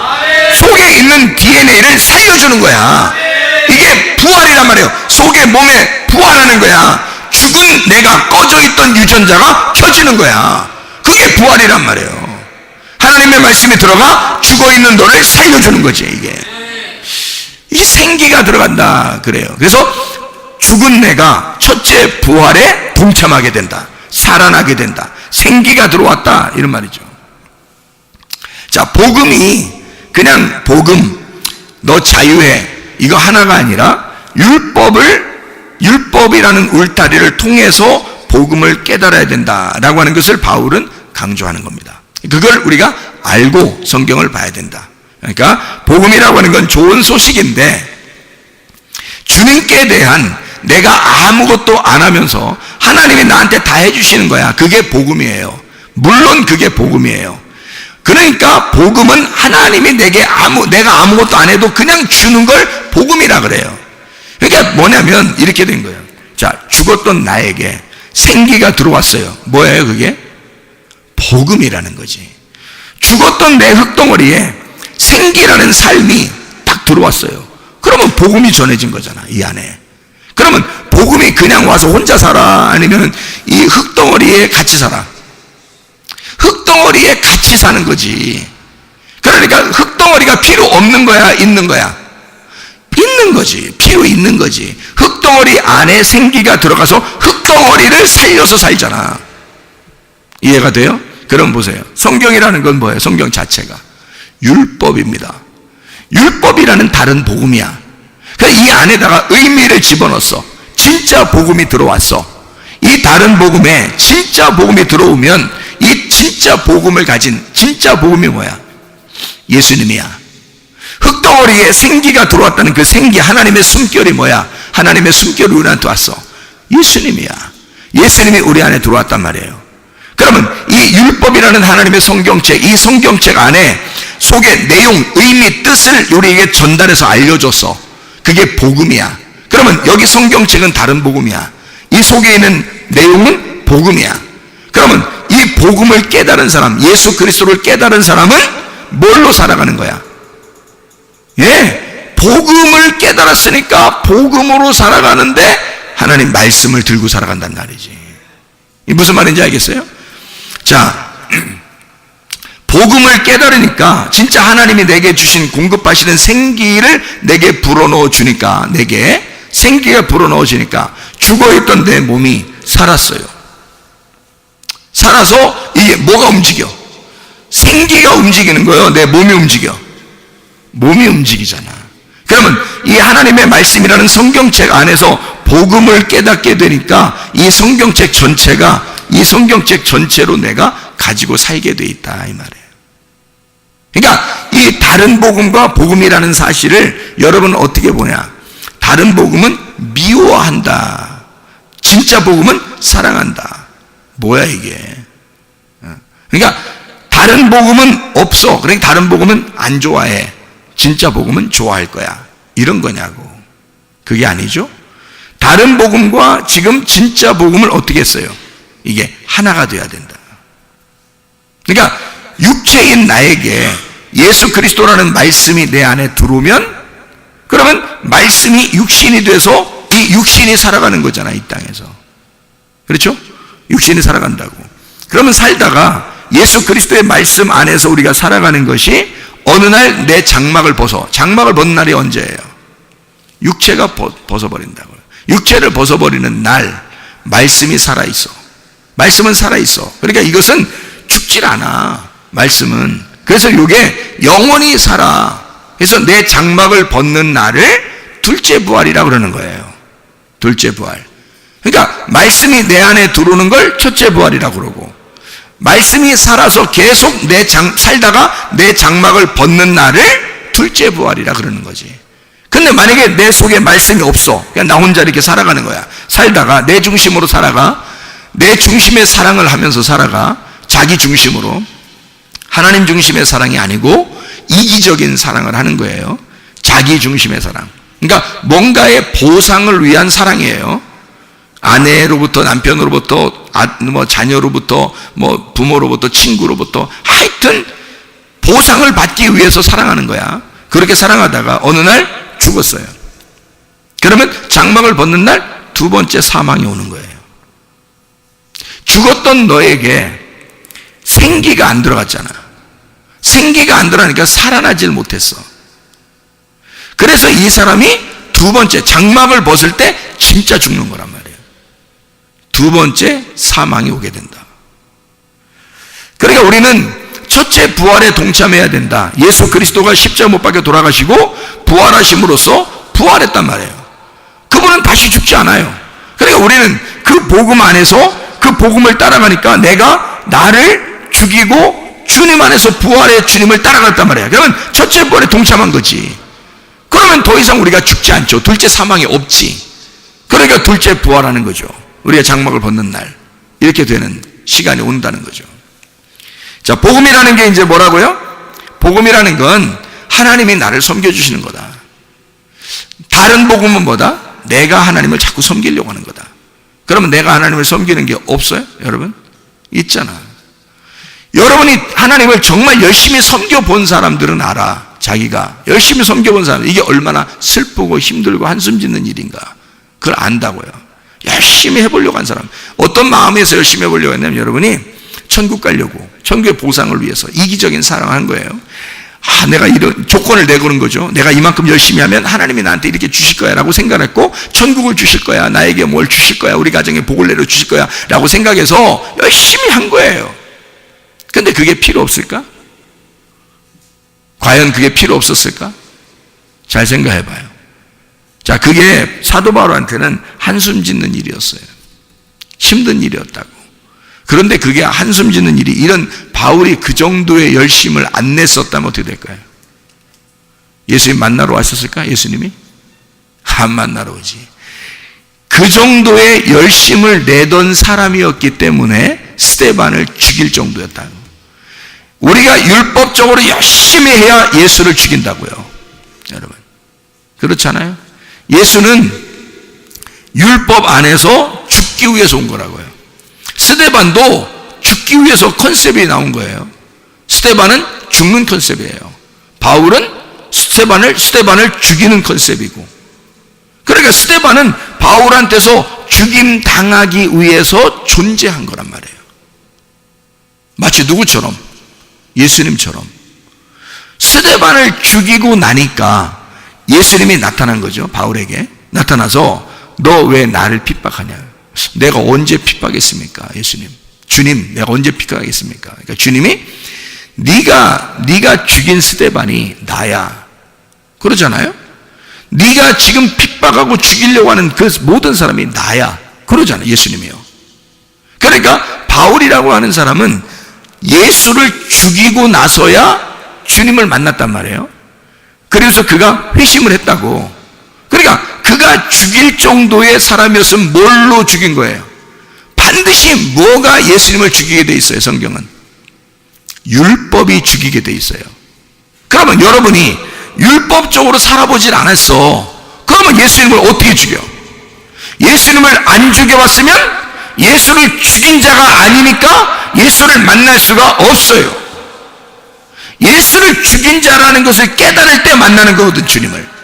속에 있는 DNA를 살려주는 거야. 이게 부활이란 말이에요. 속에, 몸에 부활하는 거야. 죽은 내가, 꺼져 있던 유전자가 켜지는 거야. 그게 부활이란 말이에요. 하나님의 말씀이 들어가 죽어 있는 너를 살려주는 거지. 이게 생기가 들어간다 그래요. 그래서 죽은 내가 첫째 부활에 동참하게 된다, 살아나게 된다, 생기가 들어왔다, 이런 말이죠. 자, 복음이 그냥 복음, 너 자유해, 이거 하나가 아니라 율법이라는 울타리를 통해서 복음을 깨달아야 된다라고 하는 것을 바울은 강조하는 겁니다. 그걸 우리가 알고 성경을 봐야 된다. 그러니까 복음이라고 하는 건 좋은 소식인데, 주님께 대한 내가 아무것도 안 하면서 하나님이 나한테 다 해주시는 거야, 그게 복음이에요. 물론 그게 복음이에요. 그러니까 복음은 하나님이 내가 아무것도 안 해도 그냥 주는 걸 복음이라 그래요. 그러니까 뭐냐면 이렇게 된 거예요. 자, 죽었던 나에게 생기가 들어왔어요. 뭐예요 그게? 복음이라는 거지. 죽었던 내 흙덩어리에 생기라는 삶이 딱 들어왔어요. 그러면 복음이 전해진 거잖아, 이 안에. 그러면 복음이 그냥 와서 혼자 살아? 아니면 이 흙덩어리에 같이 살아? 흙덩어리에 같이 사는 거지. 그러니까 흙덩어리가 필요 없는 거야, 있는 거야? 있는 거지. 필요 있는 거지. 흙덩어리 안에 생기가 들어가서 흙덩어리를 살려서 살잖아. 이해가 돼요? 그럼 보세요. 성경이라는 건 뭐예요? 성경 자체가 율법입니다. 율법이라는 다른 복음이야. 그래서 이 안에다가 의미를 집어넣었어. 진짜 복음이 들어왔어. 이 다른 복음에 진짜 복음이 들어오면 이 진짜 복음을 가진 진짜 복음이 뭐야? 예수님이야. 흙덩어리에 생기가 들어왔다는 그 생기, 하나님의 숨결이 뭐야? 하나님의 숨결이 우리한테 왔어. 예수님이야. 예수님이 우리 안에 들어왔단 말이에요. 그러면 이 율법이라는 하나님의 성경책, 이 성경책 안에 속의 내용, 의미, 뜻을 우리에게 전달해서 알려줬어. 그게 복음이야. 그러면 여기 성경책은 다른 복음이야. 이 속에 있는 내용은 복음이야. 그러면 이 복음을 깨달은 사람, 예수 그리스도를 깨달은 사람은 뭘로 살아가는 거야? 예, 복음을 깨달았으니까 복음으로 살아가는데 하나님 말씀을 들고 살아간단 말이지. 이 무슨 말인지 알겠어요? 자, 복음을 깨달으니까 진짜 하나님이 내게 주신 공급하시는 생기를 내게 불어넣어 주니까, 내게 생기가 불어넣어 주니까 죽어있던 내 몸이 살았어요. 살아서 이게 뭐가 움직여? 생기가 움직이는 거예요. 내 몸이 움직여. 몸이 움직이잖아. 그러면 이 하나님의 말씀이라는 성경책 안에서 복음을 깨닫게 되니까 이 성경책 전체가, 이 성경책 전체로 내가 가지고 살게 돼 있다, 이 말이에요. 그러니까 이 다른 복음과 복음이라는 사실을 여러분은 어떻게 보냐? 다른 복음은 미워한다. 진짜 복음은 사랑한다. 뭐야 이게? 그러니까 다른 복음은 없어. 그러니까 다른 복음은 안 좋아해. 진짜 복음은 좋아할 거야. 이런 거냐고. 그게 아니죠. 다른 복음과 지금 진짜 복음을 어떻게 했어요? 이게 하나가 돼야 된다. 그러니까 육체인 나에게 예수 그리스도라는 말씀이 내 안에 들어오면, 그러면 말씀이 육신이 돼서 이 육신이 살아가는 거잖아, 이 땅에서. 그렇죠? 육신이 살아간다고. 그러면 살다가 예수 그리스도의 말씀 안에서 우리가 살아가는 것이 어느 날 내 장막을 벗어. 장막을 벗는 날이 언제예요? 육체가 벗어버린다고요. 육체를 벗어버리는 날 말씀이 살아있어. 말씀은 살아있어. 그러니까 이것은 죽질 않아, 말씀은. 그래서 이게 영원히 살아. 그래서 내 장막을 벗는 날을 둘째 부활이라고 그러는 거예요. 둘째 부활. 그러니까 말씀이 내 안에 들어오는 걸 첫째 부활이라고 그러고, 말씀이 살아서 계속 살다가 내 장막을 벗는 날을 둘째 부활이라 그러는 거지. 근데 만약에 내 속에 말씀이 없어. 그냥 나 혼자 이렇게 살아가는 거야. 살다가 내 중심으로 살아가. 내 중심의 사랑을 하면서 살아가. 자기 중심으로. 하나님 중심의 사랑이 아니고 이기적인 사랑을 하는 거예요. 자기 중심의 사랑. 그러니까 뭔가의 보상을 위한 사랑이에요. 아내로부터, 남편으로부터, 자녀로부터, 부모로부터, 친구로부터, 하여튼 보상을 받기 위해서 사랑하는 거야. 그렇게 사랑하다가 어느 날 죽었어요. 그러면 장막을 벗는 날 두 번째 사망이 오는 거예요. 죽었던 너에게 생기가 안 들어갔잖아. 생기가 안 들어가니까 살아나질 못했어. 그래서 이 사람이 두 번째 장막을 벗을 때 진짜 죽는 거란 말이에요. 두 번째 사망이 오게 된다. 그러니까 우리는 첫째 부활에 동참해야 된다. 예수 그리스도가 십자가 못 박혀 돌아가시고 부활하심으로써 부활했단 말이에요. 그분은 다시 죽지 않아요. 그러니까 우리는 그 복음 안에서 그 복음을 따라가니까 내가 나를 죽이고 주님 안에서 부활의 주님을 따라갔단 말이에요. 그러면 첫째 부활에 동참한 거지. 그러면 더 이상 우리가 죽지 않죠. 둘째 사망이 없지. 그러니까 둘째 부활하는 거죠. 우리가 장막을 벗는 날 이렇게 되는 시간이 온다는 거죠. 자, 복음이라는 게 이제 뭐라고요? 복음이라는 건 하나님이 나를 섬겨주시는 거다. 다른 복음은 뭐다? 내가 하나님을 자꾸 섬기려고 하는 거다. 그러면 내가 하나님을 섬기는 게 없어요? 여러분? 있잖아. 여러분이 하나님을 정말 열심히 섬겨본 사람들은 알아. 자기가 열심히 섬겨본 사람, 이게 얼마나 슬프고 힘들고 한숨 짓는 일인가. 그걸 안다고요. 열심히 해보려고 한 사람. 어떤 마음에서 열심히 해보려고 했냐면, 여러분이 천국 가려고, 천국의 보상을 위해서 이기적인 사랑을 한 거예요. 내가 이런 조건을 내거는 거죠. 내가 이만큼 열심히 하면 하나님이 나한테 이렇게 주실 거야 라고 생각했고, 천국을 주실 거야, 나에게 뭘 주실 거야, 우리 가정에 복을 내려 주실 거야 라고 생각해서 열심히 한 거예요. 근데 그게 필요 없을까? 과연 그게 필요 없었을까? 잘 생각해 봐요. 자, 그게 사도 바울한테는 한숨 짓는 일이었어요. 힘든 일이었다고. 그런데 그게 한숨 짓는 일이, 이런 바울이 그 정도의 열심을 안 냈었다면 어떻게 될까요? 예수님 만나러 왔었을까? 예수님이? 안 만나러 오지. 그 정도의 열심을 내던 사람이었기 때문에 스데반을 죽일 정도였다고. 우리가 율법적으로 열심히 해야 예수를 죽인다고요. 여러분, 그렇잖아요? 예수는 율법 안에서 죽기 위해서 온 거라고요. 스데반도 죽기 위해서 컨셉이 나온 거예요. 스데반은 죽는 컨셉이에요. 바울은 스데반을 죽이는 컨셉이고. 그러니까 스데반은 바울한테서 죽임 당하기 위해서 존재한 거란 말이에요. 마치 누구처럼? 예수님처럼. 스데반을 죽이고 나니까 예수님이 나타난 거죠. 바울에게 나타나서 너 왜 나를 핍박하냐? 내가 언제 핍박했습니까? 예수님, 주님, 내가 언제 핍박하겠습니까? 그러니까 주님이 네가 죽인 스데반이 나야, 그러잖아요. 네가 지금 핍박하고 죽이려고 하는 그 모든 사람이 나야, 그러잖아요. 예수님이요. 그러니까 바울이라고 하는 사람은 예수를 죽이고 나서야 주님을 만났단 말이에요. 그래서 그가 회심을 했다고. 그러니까 그가 죽일 정도의 사람이었으면 뭘로 죽인 거예요? 반드시 뭐가 예수님을 죽이게 돼 있어요? 성경은 율법이 죽이게 돼 있어요. 그러면 여러분이 율법적으로 살아보질 않았어. 그러면 예수님을 어떻게 죽여? 예수님을 안 죽여봤으면 예수를 죽인 자가 아니니까 예수를 만날 수가 없어요. 예수를 죽인 자라는 것을 깨달을 때 만나는 거거든, 주님을.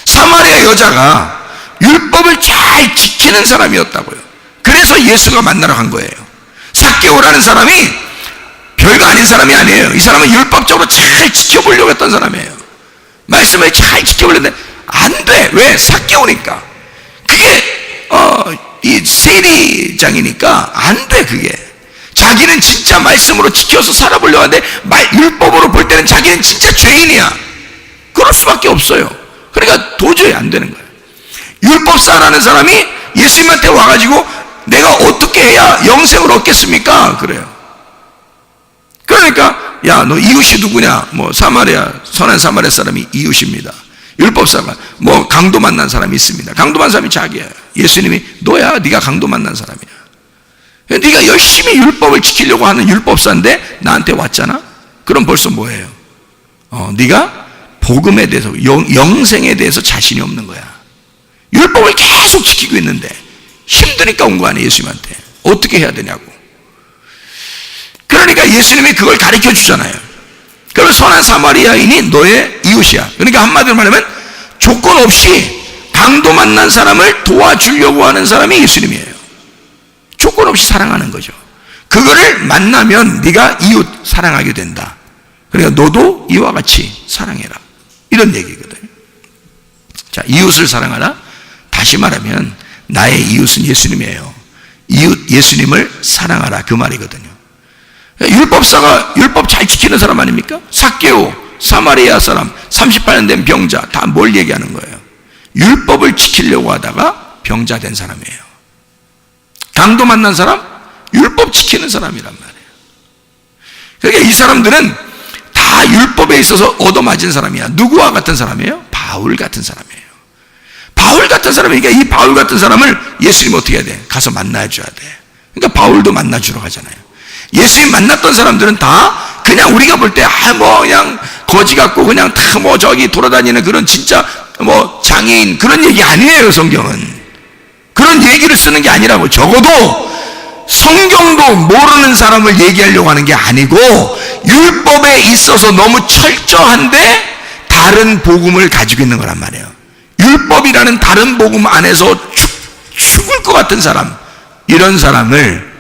사마리아 여자가 율법을 잘 지키는 사람이었다고요. 그래서 예수가 만나러 간 거예요. 삭개오라는 사람이 별거 아닌 사람이 아니에요. 이 사람은 율법적으로 잘 지켜보려고 했던 사람이에요. 말씀을 잘 지켜보려는데 안 돼. 왜? 삭개오니까. 그게 이 세리장이니까 안 돼. 그게 자기는 진짜 말씀으로 지켜서 살아보려고 하는데 율법으로 볼 때는 자기는 진짜 죄인이야. 그럴 수밖에 없어요. 그러니까 도저히 안 되는 거예요. 율법사라는 사람이 예수님한테 와가지고 내가 어떻게 해야 영생을 얻겠습니까? 그래요. 그러니까 야, 너 이웃이 누구냐? 뭐 선한 사마리아 사람이 이웃입니다. 율법사가 뭐 강도 만난 사람이 있습니다. 강도 만난 사람이 자기야. 예수님이 너야, 네가 강도 만난 사람이야. 네가 열심히 율법을 지키려고 하는 율법사인데 나한테 왔잖아? 그럼 벌써 뭐예요? 네가 복음에 대해서, 영생에 대해서 자신이 없는 거야. 율법을 계속 지키고 있는데 힘드니까 온 거 아니에요. 예수님한테 어떻게 해야 되냐고. 그러니까 예수님이 그걸 가르쳐 주잖아요. 그러면 선한 사마리아인이 너의 이웃이야. 그러니까 한마디로 말하면 조건 없이 강도 만난 사람을 도와주려고 하는 사람이 예수님이에요. 조건 없이 사랑하는 거죠. 그거를 만나면 네가 이웃 사랑하게 된다. 그러니까 너도 이와 같이 사랑해라, 이런 얘기거든요. 자, 이웃을 사랑하라. 다시 말하면 나의 이웃은 예수님이에요. 이웃 예수님을 사랑하라, 그 말이거든요. 율법사가 율법 잘 지키는 사람 아닙니까? 삭개오, 사마리아 사람, 38년 된 병자, 다 뭘 얘기하는 거예요? 율법을 지키려고 하다가 병자 된 사람이에요. 강도 만난 사람, 율법 지키는 사람이란 말이에요. 그러니까 이 사람들은 다 율법에 있어서 얻어맞은 사람이야. 누구와 같은 사람이에요? 바울 같은 사람이에요. 바울 같은 사람이니까 이 바울 같은 사람을 예수님 어떻게 해야 돼? 가서 만나줘야 돼. 그러니까 바울도 만나주러 가잖아요. 예수님 만났던 사람들은 다 그냥 우리가 볼 때 뭐 그냥 거지 같고 그냥 다 뭐 저기 돌아다니는 그런 진짜 뭐 장애인 그런 얘기 아니에요. 성경은 그런 얘기를 쓰는 게 아니라고. 적어도 성경도 모르는 사람을 얘기하려고 하는 게 아니고 율법에 있어서 너무 철저한데 다른 복음을 가지고 있는 거란 말이에요. 율법이라는 다른 복음 안에서 죽을 것 같은 사람, 이런 사람을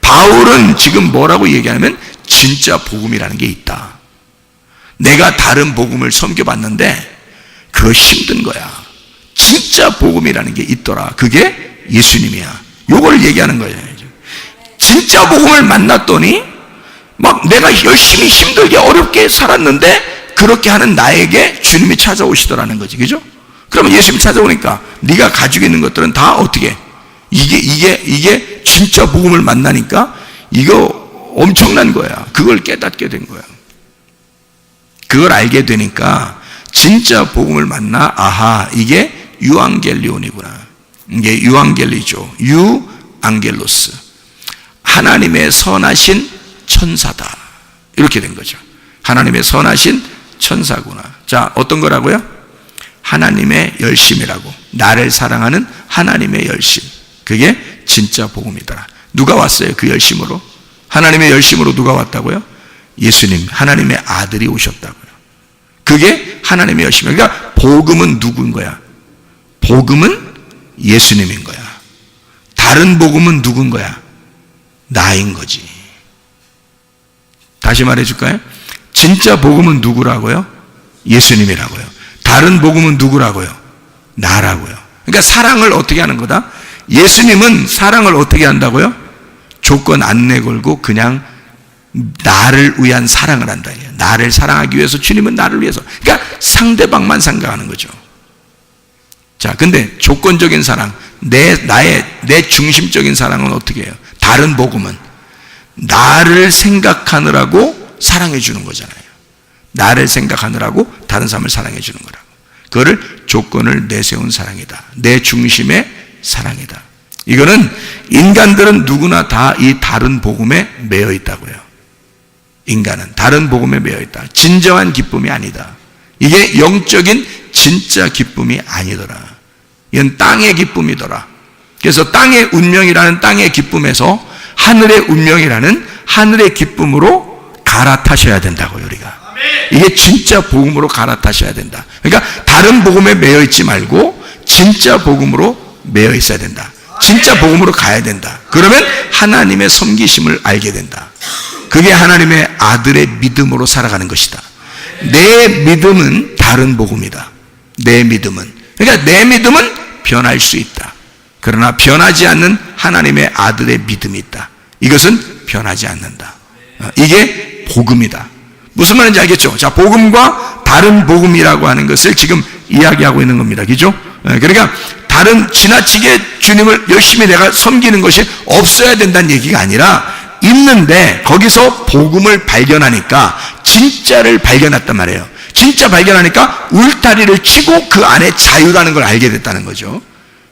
바울은 지금 뭐라고 얘기하냐면 진짜 복음이라는 게 있다. 내가 다른 복음을 섬겨봤는데 그거 힘든 거야. 진짜 복음이라는 게 있더라. 그게 예수님이야. 요걸 얘기하는 거예요. 진짜 복음을 만났더니 막 내가 열심히 힘들게 어렵게 살았는데 그렇게 하는 나에게 주님이 찾아오시더라는 거지. 그죠? 그러면 예수님이 찾아오니까 네가 가지고 있는 것들은 다 어떻게 이게 진짜 복음을 만나니까 이거 엄청난 거야. 그걸 깨닫게 된 거야. 그걸 알게 되니까 진짜 복음을 만나 아하 이게 유앙겔리온이구나. 이게 유앙겔리죠. 유앙겔로스. 하나님의 선하신 천사다. 이렇게 된 거죠. 하나님의 선하신 천사구나. 자, 어떤 거라고요? 하나님의 열심이라고. 나를 사랑하는 하나님의 열심. 그게 진짜 복음이더라. 누가 왔어요? 그 열심으로? 하나님의 열심으로 누가 왔다고요? 예수님, 하나님의 아들이 오셨다고요. 그게 하나님의 열심이에요. 그러니까 복음은 누구인 거야? 복음은 예수님인 거야. 다른 복음은 누군 거야? 나인 거지. 다시 말해줄까요? 진짜 복음은 누구라고요? 예수님이라고요. 다른 복음은 누구라고요? 나라고요. 그러니까 사랑을 어떻게 하는 거다? 예수님은 사랑을 어떻게 한다고요? 조건 안 내걸고 그냥 나를 위한 사랑을 한다. 나를 사랑하기 위해서 주님은 나를 위해서. 그러니까 상대방만 생각하는 거죠. 자, 근데 조건적인 사랑, 내 중심적인 사랑은 어떻게 해요? 다른 복음은 나를 생각하느라고 사랑해 주는 거잖아요. 나를 생각하느라고 다른 사람을 사랑해 주는 거라고. 그거를 조건을 내세운 사랑이다. 내 중심의 사랑이다. 이거는 인간들은 누구나 다 이 다른 복음에 매여 있다고요. 인간은 다른 복음에 매여 있다. 진정한 기쁨이 아니다. 이게 영적인 진짜 기쁨이 아니더라. 이건 땅의 기쁨이더라. 그래서 땅의 운명이라는 땅의 기쁨에서 하늘의 운명이라는 하늘의 기쁨으로 갈아타셔야 된다고요, 우리가. 이게 진짜 복음으로 갈아타셔야 된다. 그러니까 다른 복음에 매여 있지 말고 진짜 복음으로 매여 있어야 된다. 진짜 복음으로 가야 된다. 그러면 하나님의 섬기심을 알게 된다. 그게 하나님의 아들의 믿음으로 살아가는 것이다. 내 믿음은 다른 복음이다. 내 믿음은. 그러니까 내 믿음은 변할 수 있다. 그러나 변하지 않는 하나님의 아들의 믿음이 있다. 이것은 변하지 않는다. 이게 복음이다. 무슨 말인지 알겠죠? 자, 복음과 다른 복음이라고 하는 것을 지금 이야기하고 있는 겁니다. 그죠? 그러니까 다른 지나치게 주님을 열심히 내가 섬기는 것이 없어야 된다는 얘기가 아니라 있는데 거기서 복음을 발견하니까 진짜를 발견했단 말이에요. 진짜 발견하니까 울타리를 치고 그 안에 자유라는 걸 알게 됐다는 거죠.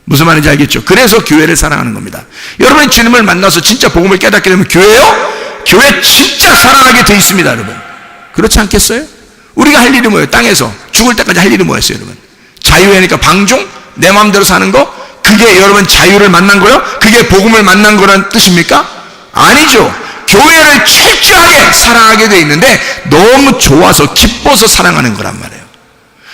무슨 말인지 알겠죠? 그래서 교회를 사랑하는 겁니다. 여러분이 주님을 만나서 진짜 복음을 깨닫게 되면 교회요? 교회 진짜 사랑하게 돼 있습니다, 여러분. 그렇지 않겠어요? 우리가 할 일이 뭐예요? 땅에서 죽을 때까지 할 일이 뭐였어요, 여러분? 자유하니까 방종? 내 마음대로 사는 거? 그게 여러분 자유를 만난 거요? 그게 복음을 만난 거란 뜻입니까? 아니죠. 교회를 철저하게 사랑하게 돼 있는데 너무 좋아서 기뻐서 사랑하는 거란 말이에요.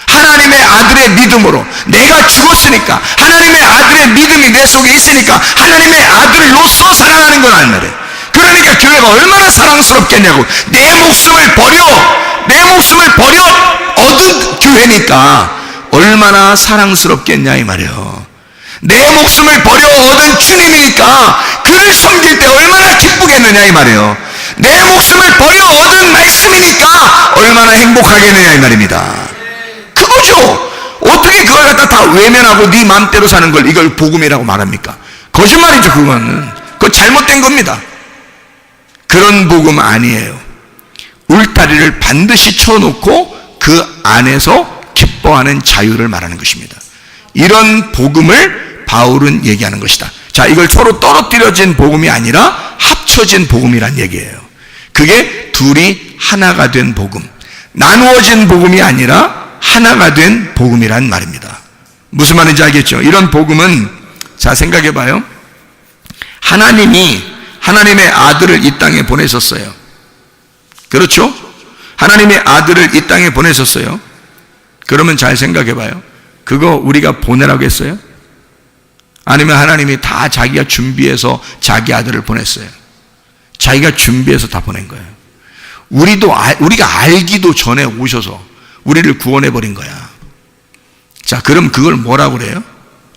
하나님의 아들의 믿음으로 내가 죽었으니까 하나님의 아들의 믿음이 내 속에 있으니까 하나님의 아들로서 사랑하는 거란 말이에요. 그러니까 교회가 얼마나 사랑스럽겠냐고. 내 목숨을 버려 얻은 교회니까 얼마나 사랑스럽겠냐 이 말이에요. 내 목숨을 버려 얻은 주님이니까 그를 섬길 때 얼마나 기쁘겠느냐 이 말이에요. 내 목숨을 버려 얻은 말씀이니까 얼마나 행복하겠느냐 이 말입니다. 그거죠. 어떻게 그걸 갖다 다 외면하고 네 마음대로 사는 걸 이걸 복음이라고 말합니까? 거짓말이죠. 그건 잘못된 겁니다. 그런 복음 아니에요. 울타리를 반드시 쳐놓고 그 안에서 기뻐하는 자유를 말하는 것입니다. 이런 복음을 바울은 얘기하는 것이다. 자, 이걸 서로 떨어뜨려진 복음이 아니라 합쳐진 복음이란 얘기예요. 그게 둘이 하나가 된 복음, 나누어진 복음이 아니라 하나가 된 복음이란 말입니다. 무슨 말인지 알겠죠? 이런 복음은 자, 생각해 봐요. 하나님이 하나님의 아들을 이 땅에 보내셨어요. 그렇죠? 하나님의 아들을 이 땅에 보내셨어요. 그러면 잘 생각해 봐요. 그거 우리가 보내라고 했어요? 아니면 하나님이 다 자기가 준비해서 자기 아들을 보냈어요? 자기가 준비해서 다 보낸 거예요. 우리가 알기도 전에 오셔서 우리를 구원해 버린 거야. 자, 그럼 그걸 뭐라고 그래요?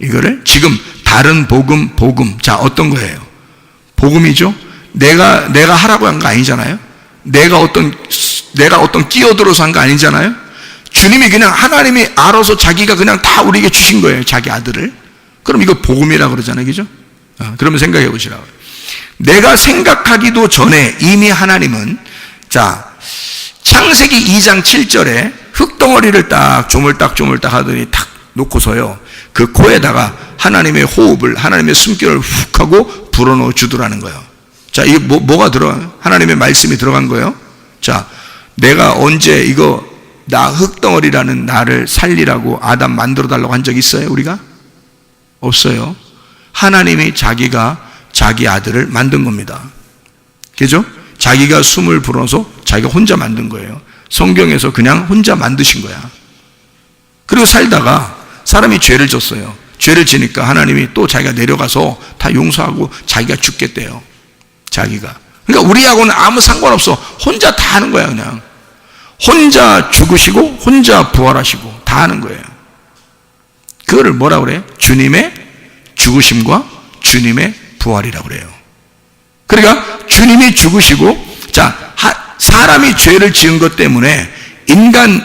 이거를 지금 다른 복음. 자, 어떤 거예요? 복음이죠? 내가 하라고 한 거 아니잖아요? 내가 어떤 끼어들어서 한 거 아니잖아요? 주님이 그냥 하나님이 알아서 자기가 그냥 다 우리에게 주신 거예요. 자기 아들을. 그럼 이거 복음이라고 그러잖아요. 그죠? 그러면 생각해 보시라고요. 내가 생각하기도 전에 이미 하나님은, 자, 창세기 2장 7절에 흙덩어리를 딱 조물딱 하더니 탁 놓고서요, 그 코에다가 하나님의 호흡을, 하나님의 숨결을 훅 하고 불어넣어 주더라는 거예요. 자, 이게 뭐가 들어가요? 하나님의 말씀이 들어간 거예요. 자, 내가 언제 이거 나 흙덩어리라는 나를 살리라고 아담 만들어 달라고 한 적 있어요? 우리가? 없어요. 하나님이 자기가 자기 아들을 만든 겁니다. 그죠? 자기가 숨을 불어서 자기가 혼자 만든 거예요. 성경에서 그냥 혼자 만드신 거야. 그리고 살다가 사람이 죄를 졌어요. 죄를 지니까 하나님이 또 자기가 내려가서 다 용서하고 자기가 죽겠대요. 자기가. 그러니까 우리하고는 아무 상관없어. 혼자 다 하는 거야. 그냥 혼자 죽으시고 혼자 부활하시고 다 하는 거예요. 그거를 뭐라고 그래? 주님의 죽으심과 주님의 부활이라고 그래요. 그러니까 주님이 죽으시고, 자, 사람이 죄를 지은 것 때문에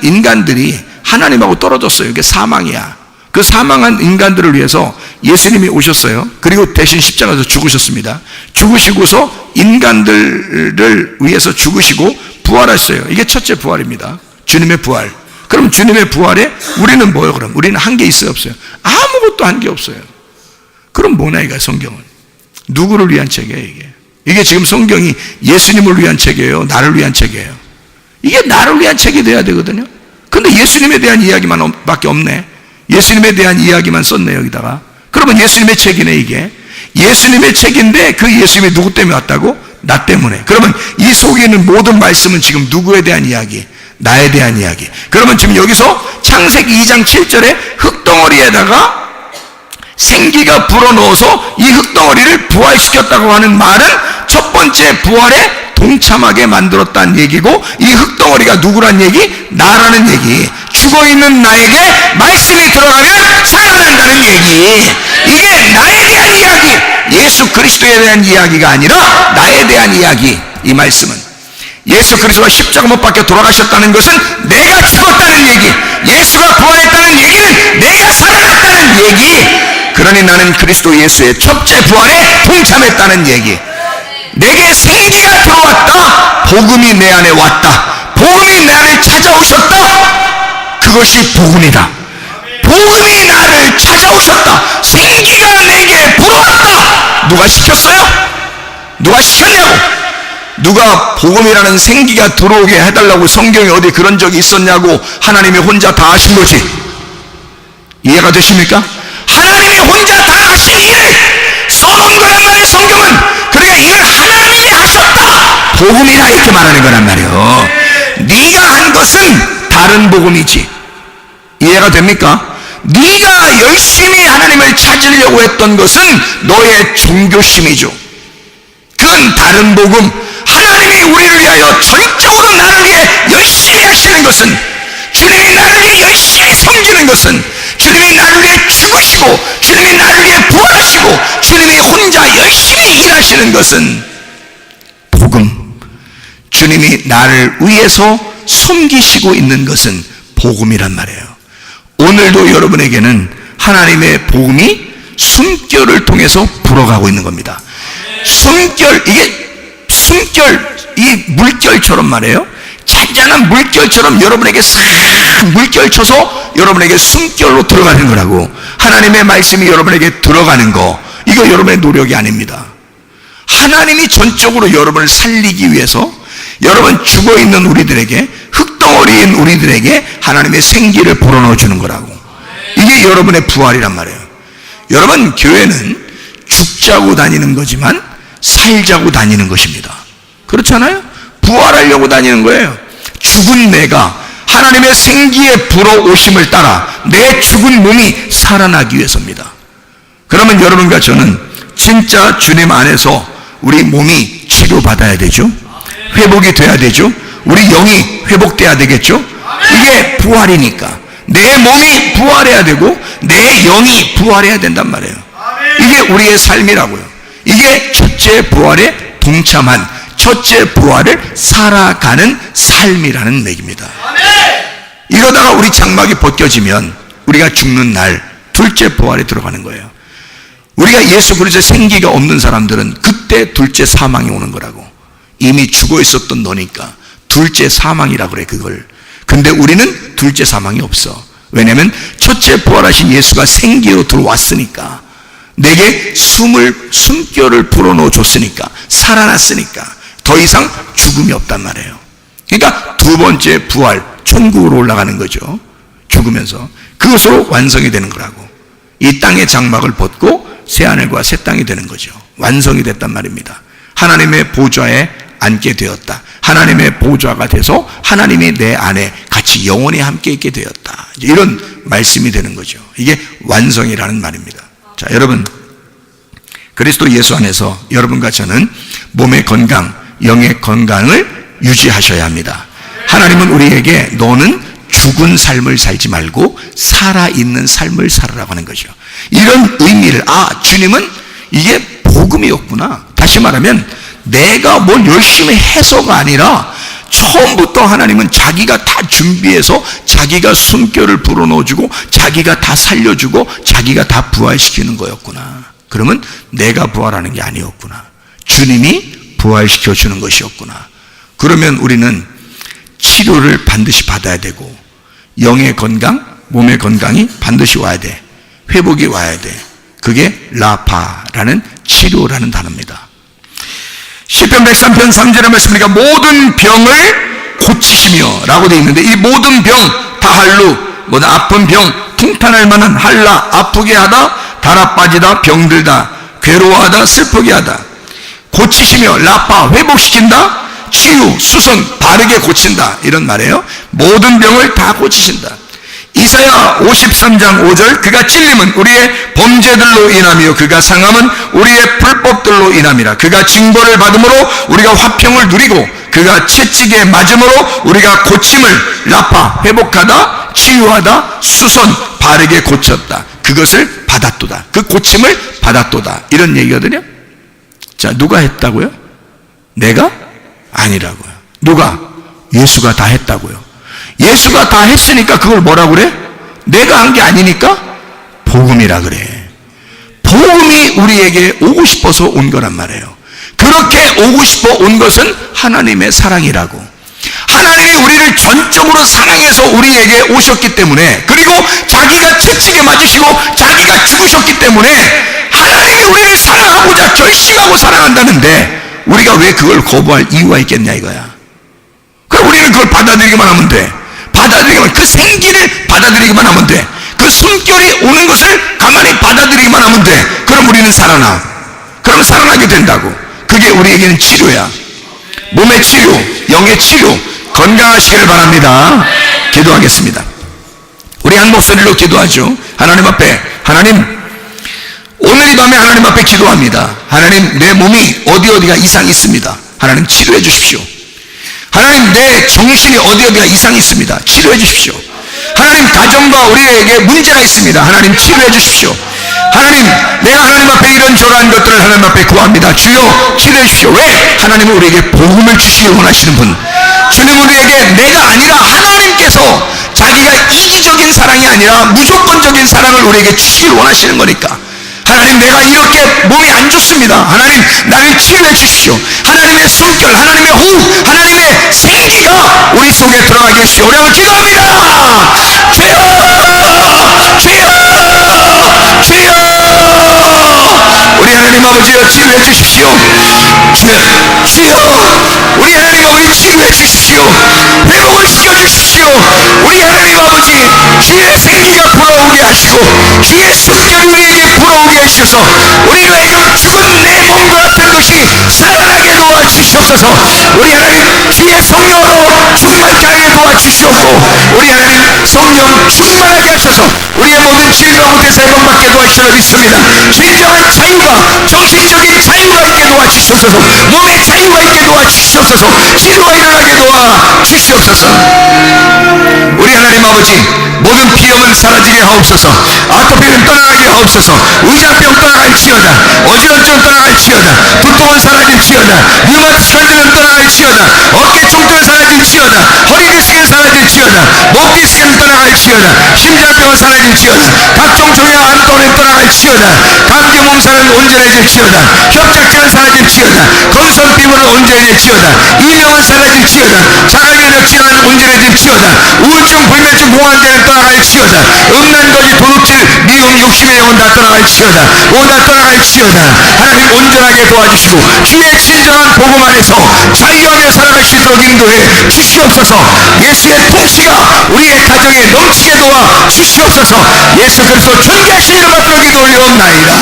인간들이 하나님하고 떨어졌어요. 이게 사망이야. 그 사망한 인간들을 위해서 예수님이 오셨어요. 그리고 대신 십자가에서 죽으셨습니다. 죽으시고서 인간들을 위해서 죽으시고 부활하셨어요. 이게 첫째 부활입니다. 주님의 부활. 그럼 주님의 부활에 우리는 뭐예요? 그럼 우리는 한 게 있어요? 없어요? 아무것도 한 게 없어요. 그럼 뭐냐 이거 성경은? 누구를 위한 책이에요 이게? 이게 지금 성경이 예수님을 위한 책이에요? 나를 위한 책이에요? 이게 나를 위한 책이 돼야 되거든요. 근데 예수님에 대한 이야기만 밖에 없네. 예수님에 대한 이야기만 썼네 여기다가. 그러면 예수님의 책이네 이게. 예수님의 책인데 그 예수님이 누구 때문에 왔다고? 나 때문에. 그러면 이 속에 있는 모든 말씀은 지금 누구에 대한 이야기? 나에 대한 이야기. 그러면 지금 여기서 창세기 2장 7절에 흙덩어리에다가 생기가 불어넣어서 이 흙덩어리를 부활시켰다고 하는 말은 첫 번째 부활에 동참하게 만들었다는 얘기고, 이 흙덩어리가 누구란 얘기? 나라는 얘기. 죽어있는 나에게 말씀이 들어가면 살아난다는 얘기. 이게 나에 대한 이야기, 예수 그리스도에 대한 이야기가 아니라 나에 대한 이야기. 이 말씀은 예수 그리스도가 십자가 못 박혀 돌아가셨다는 것은 내가 죽었다는 얘기, 예수가 부활했다는 얘기는 내가 살아났다는 얘기. 그러니 나는 그리스도 예수의 첫째 부활에 동참했다는 얘기. 내게 생기가 들어왔다. 복음이 내 안에 왔다. 복음이 내 안에 찾아오셨다. 그것이 복음이다. 복음이 나를 찾아오셨다. 생기가 내게 불어왔다. 누가 시켰어요? 누가 시켰냐고? 누가 복음이라는 생기가 들어오게 해달라고 성경에 어디 그런 적이 있었냐고? 하나님이 혼자 다 하신 거지. 이해가 되십니까? 하나님이 혼자 다 하신 일을 써놓은 거란 말이에요 성경은. 그러니까 이걸 하나님이 하셨다, 복음이다 이렇게 말하는 거란 말이에요. 네가 한 것은 다른 복음이지. 이해가 됩니까? 네가 열심히 하나님을 찾으려고 했던 것은 너의 종교심이죠. 그건 다른 복음. 하나님이 우리를 위하여 전적으로 나를 위해 열심히 하시는 것은, 주님이 나를 위해 열심히 섬기는 것은, 주님이 나를 위해 죽으시고 주님이 나를 위해 부활하시고 주님이 혼자 열심히 일하시는 것은 복음. 주님이 나를 위해서 섬기시고 있는 것은 복음이란 말이에요. 오늘도 여러분에게는 하나님의 복음이 숨결을 통해서 불어가고 있는 겁니다. 숨결, 이 물결처럼 말이에요. 잔잔한 물결처럼 여러분에게 싹 물결 쳐서 여러분에게 숨결로 들어가는 거라고. 하나님의 말씀이 여러분에게 들어가는 거, 이거 여러분의 노력이 아닙니다. 하나님이 전적으로 여러분을 살리기 위해서 여러분 죽어있는 우리들에게, 흙덩어리인 우리들에게 하나님의 생기를 불어넣어 주는 거라고. 이게 여러분의 부활이란 말이에요. 여러분, 교회는 죽자고 다니는 거지만 살자고 다니는 것입니다. 그렇잖아요? 부활하려고 다니는 거예요. 죽은 내가 하나님의 생기에 불어오심을 따라 내 죽은 몸이 살아나기 위해서입니다. 그러면 여러분과 저는 진짜 주님 안에서 우리 몸이 치료받아야 되죠. 회복이 돼야 되죠. 우리 영이 회복돼야 되겠죠. 이게 부활이니까 내 몸이 부활해야 되고 내 영이 부활해야 된단 말이에요. 이게 우리의 삶이라고요. 이게 첫째 부활에 동참한, 첫째 부활을 살아가는 삶이라는 얘기입니다. 이러다가 우리 장막이 벗겨지면 우리가 죽는 날 둘째 부활에 들어가는 거예요. 우리가 예수 그리스도의 생기가 없는 사람들은 그때 둘째 사망이 오는 거라고. 이미 죽어 있었던 너니까 둘째 사망이라 그래, 그걸. 근데 우리는 둘째 사망이 없어. 왜냐하면 첫째 부활하신 예수가 생기로 들어왔으니까, 내게 숨결을 불어넣어 줬으니까, 살아났으니까 더 이상 죽음이 없단 말이에요. 그러니까 두 번째 부활, 천국으로 올라가는 거죠. 죽으면서 그것으로 완성이 되는 거라고. 이 땅의 장막을 벗고 새하늘과 새 땅이 되는 거죠. 완성이 됐단 말입니다. 하나님의 보좌에 앉게 되었다. 하나님의 보좌가 돼서 하나님이 내 안에 같이 영원히 함께 있게 되었다. 이런 말씀이 되는 거죠. 이게 완성이라는 말입니다. 자, 여러분, 그리스도 예수 안에서 여러분과 저는 몸의 건강, 영의 건강을 유지하셔야 합니다. 하나님은 우리에게 너는 죽은 삶을 살지 말고 살아있는 삶을 살으라고 하는 거죠. 이런 의미를, 주님은 이게 복음이었구나. 다시 말하면 내가 뭘 열심히 해서가 아니라 처음부터 하나님은 자기가 다 준비해서 자기가 숨결을 불어넣어주고 자기가 다 살려주고 자기가 다 부활시키는 거였구나. 그러면 내가 부활하는 게 아니었구나. 주님이 부활시켜주는 것이었구나. 그러면 우리는 치료를 반드시 받아야 되고 영의 건강, 몸의 건강이 반드시 와야 돼. 회복이 와야 돼. 그게 라파라는 치료라는 단어입니다. 시편 103편 3절의 말씀이니까 모든 병을 고치시며 라고 되어 있는데, 이 모든 병, 다할루, 아픈 병, 통탄할 만한 할라, 아프게 하다, 달아 빠지다, 병들다, 괴로워하다, 슬프게 하다, 고치시며, 라파, 회복시킨다, 치유, 수선, 바르게 고친다, 이런 말이에요. 모든 병을 다 고치신다. 이사야 53장 5절, 그가 찔림은 우리의 범죄들로 인함이요 그가 상함은 우리의 불법들로 인함이라. 그가 징벌을 받음으로 우리가 화평을 누리고 그가 채찍에 맞음으로 우리가 고침을, 라파, 회복하다, 치유하다, 수선, 바르게 고쳤다. 그것을 받았도다. 그 고침을 받았도다. 이런 얘기거든요. 자, 누가 했다고요? 내가? 아니라고요. 누가? 예수가 다 했다고요. 예수가 다 했으니까 그걸 뭐라 그래? 내가 한 게 아니니까 복음이라 그래. 복음이 우리에게 오고 싶어서 온 거란 말이에요. 그렇게 오고 싶어 온 것은 하나님의 사랑이라고. 하나님이 우리를 전적으로 사랑해서 우리에게 오셨기 때문에, 그리고 자기가 채찍에 맞으시고 자기가 죽으셨기 때문에 하나님이 우리를 사랑하고자 결심하고 사랑한다는데 우리가 왜 그걸 거부할 이유가 있겠냐 이거야. 그럼 우리는 그걸 받아들이기만 하면 돼. 받아들이기만, 그 생기를 받아들이기만 하면 돼. 그 숨결이 오는 것을 가만히 받아들이기만 하면 돼. 그럼 우리는 살아나. 그럼 살아나게 된다고. 그게 우리에게는 치료야. 몸의 치료, 영의 치료, 건강하시기를 바랍니다. 기도하겠습니다. 우리 한 목소리로 기도하죠. 하나님 앞에, 하나님, 오늘 이 밤에 하나님 앞에 기도합니다. 하나님, 내 몸이 어디가 이상이 있습니다. 하나님 치료해 주십시오. 하나님, 내 정신이 어디가 이상이 있습니다. 치료해 주십시오. 하나님, 가정과 우리에게 문제가 있습니다. 하나님, 치료해 주십시오. 하나님, 내가 하나님 앞에 이런저런 것들을 하나님 앞에 구합니다. 주여, 치료해 주십시오. 왜? 하나님은 우리에게 복음을 주시길 원하시는 분. 주님은 우리에게 내가 아니라 하나님께서 자기가 이기적인 사랑이 아니라 무조건적인 사랑을 우리에게 주시길 원하시는 거니까. 하나님, 내가 이렇게 몸이 안 좋습니다. 하나님, 나를 치료해 주십시오. 하나님의 숨결, 하나님의 호흡, 하나님의 생기가 우리 속에 들어가게 해주십시오. 우리 한번 기도합니다. 주여, 주여, 주여. 우리 하나님 아버지여, 치료해 주십시오. 주여, 우리 하나님 아버지 치료해 주십시오. 회복을 시켜주십시오. 우리 하나님 아버지, 주의 생기가 불어오게 하시고 주의 숨결이 우리에게 불어오게 하게 하시옵소서. 우리 외적 죽은 내 몸과 같은 것이 살아나게 도와주시옵소서. 우리 하나님 주의 성령으로 충만케 하게 도와주시옵고, 우리 하나님 성령 충만하게 하셔서 우리의 모든 죄로부터 해방받게 도와주시라 믿습니다. 진정한 자유가, 정신적인 자유가 있게 도와주시옵소서. 몸의 자유가 있게 도와주시옵소서. 치료가 일어나게 도와주시옵소서. 우리 하나님 아버지, 모든 비염은 사라지게 하옵소서. 아토피는 떠나가게 하옵소서. 의장병 떠나갈지어다. 어지럼증 떠나갈지어다. 두통은 사라질지어다. 류마티스는 떠나갈지어다. 어깨 통증은 사라질지어다. 허리 디스크는 사라질지어다. 목 디스크는 떠나갈지어다. 심장병은 사라질지어다. 각종 종양 암도는 떠나갈지어다. 감기 몸살은 온전해질지어다. 협착증은 사라질지어다. 건선 피부는 온전해질지어다. 이명은 사라질지어다. 자가면역 질환은 온전해질지어다. 우울증, 불면증, 공황장애는 떠나갈지어다. 음란거지, 도둑질, 미움, 욕심의 영혼 다 떠나갈지어다. 다 떠나갈지어다. 하나님 온전하게 도와주시고 주의 진정한 복음 안에서 자유하게 살아갈 수 있도록 인도해 주시옵소서. 예수의 통치가 우리의 가정에 넘치게 도와 주시옵소서. 예수 그리스도 존귀하신 이름 앞으로 기도 올려옵나이다.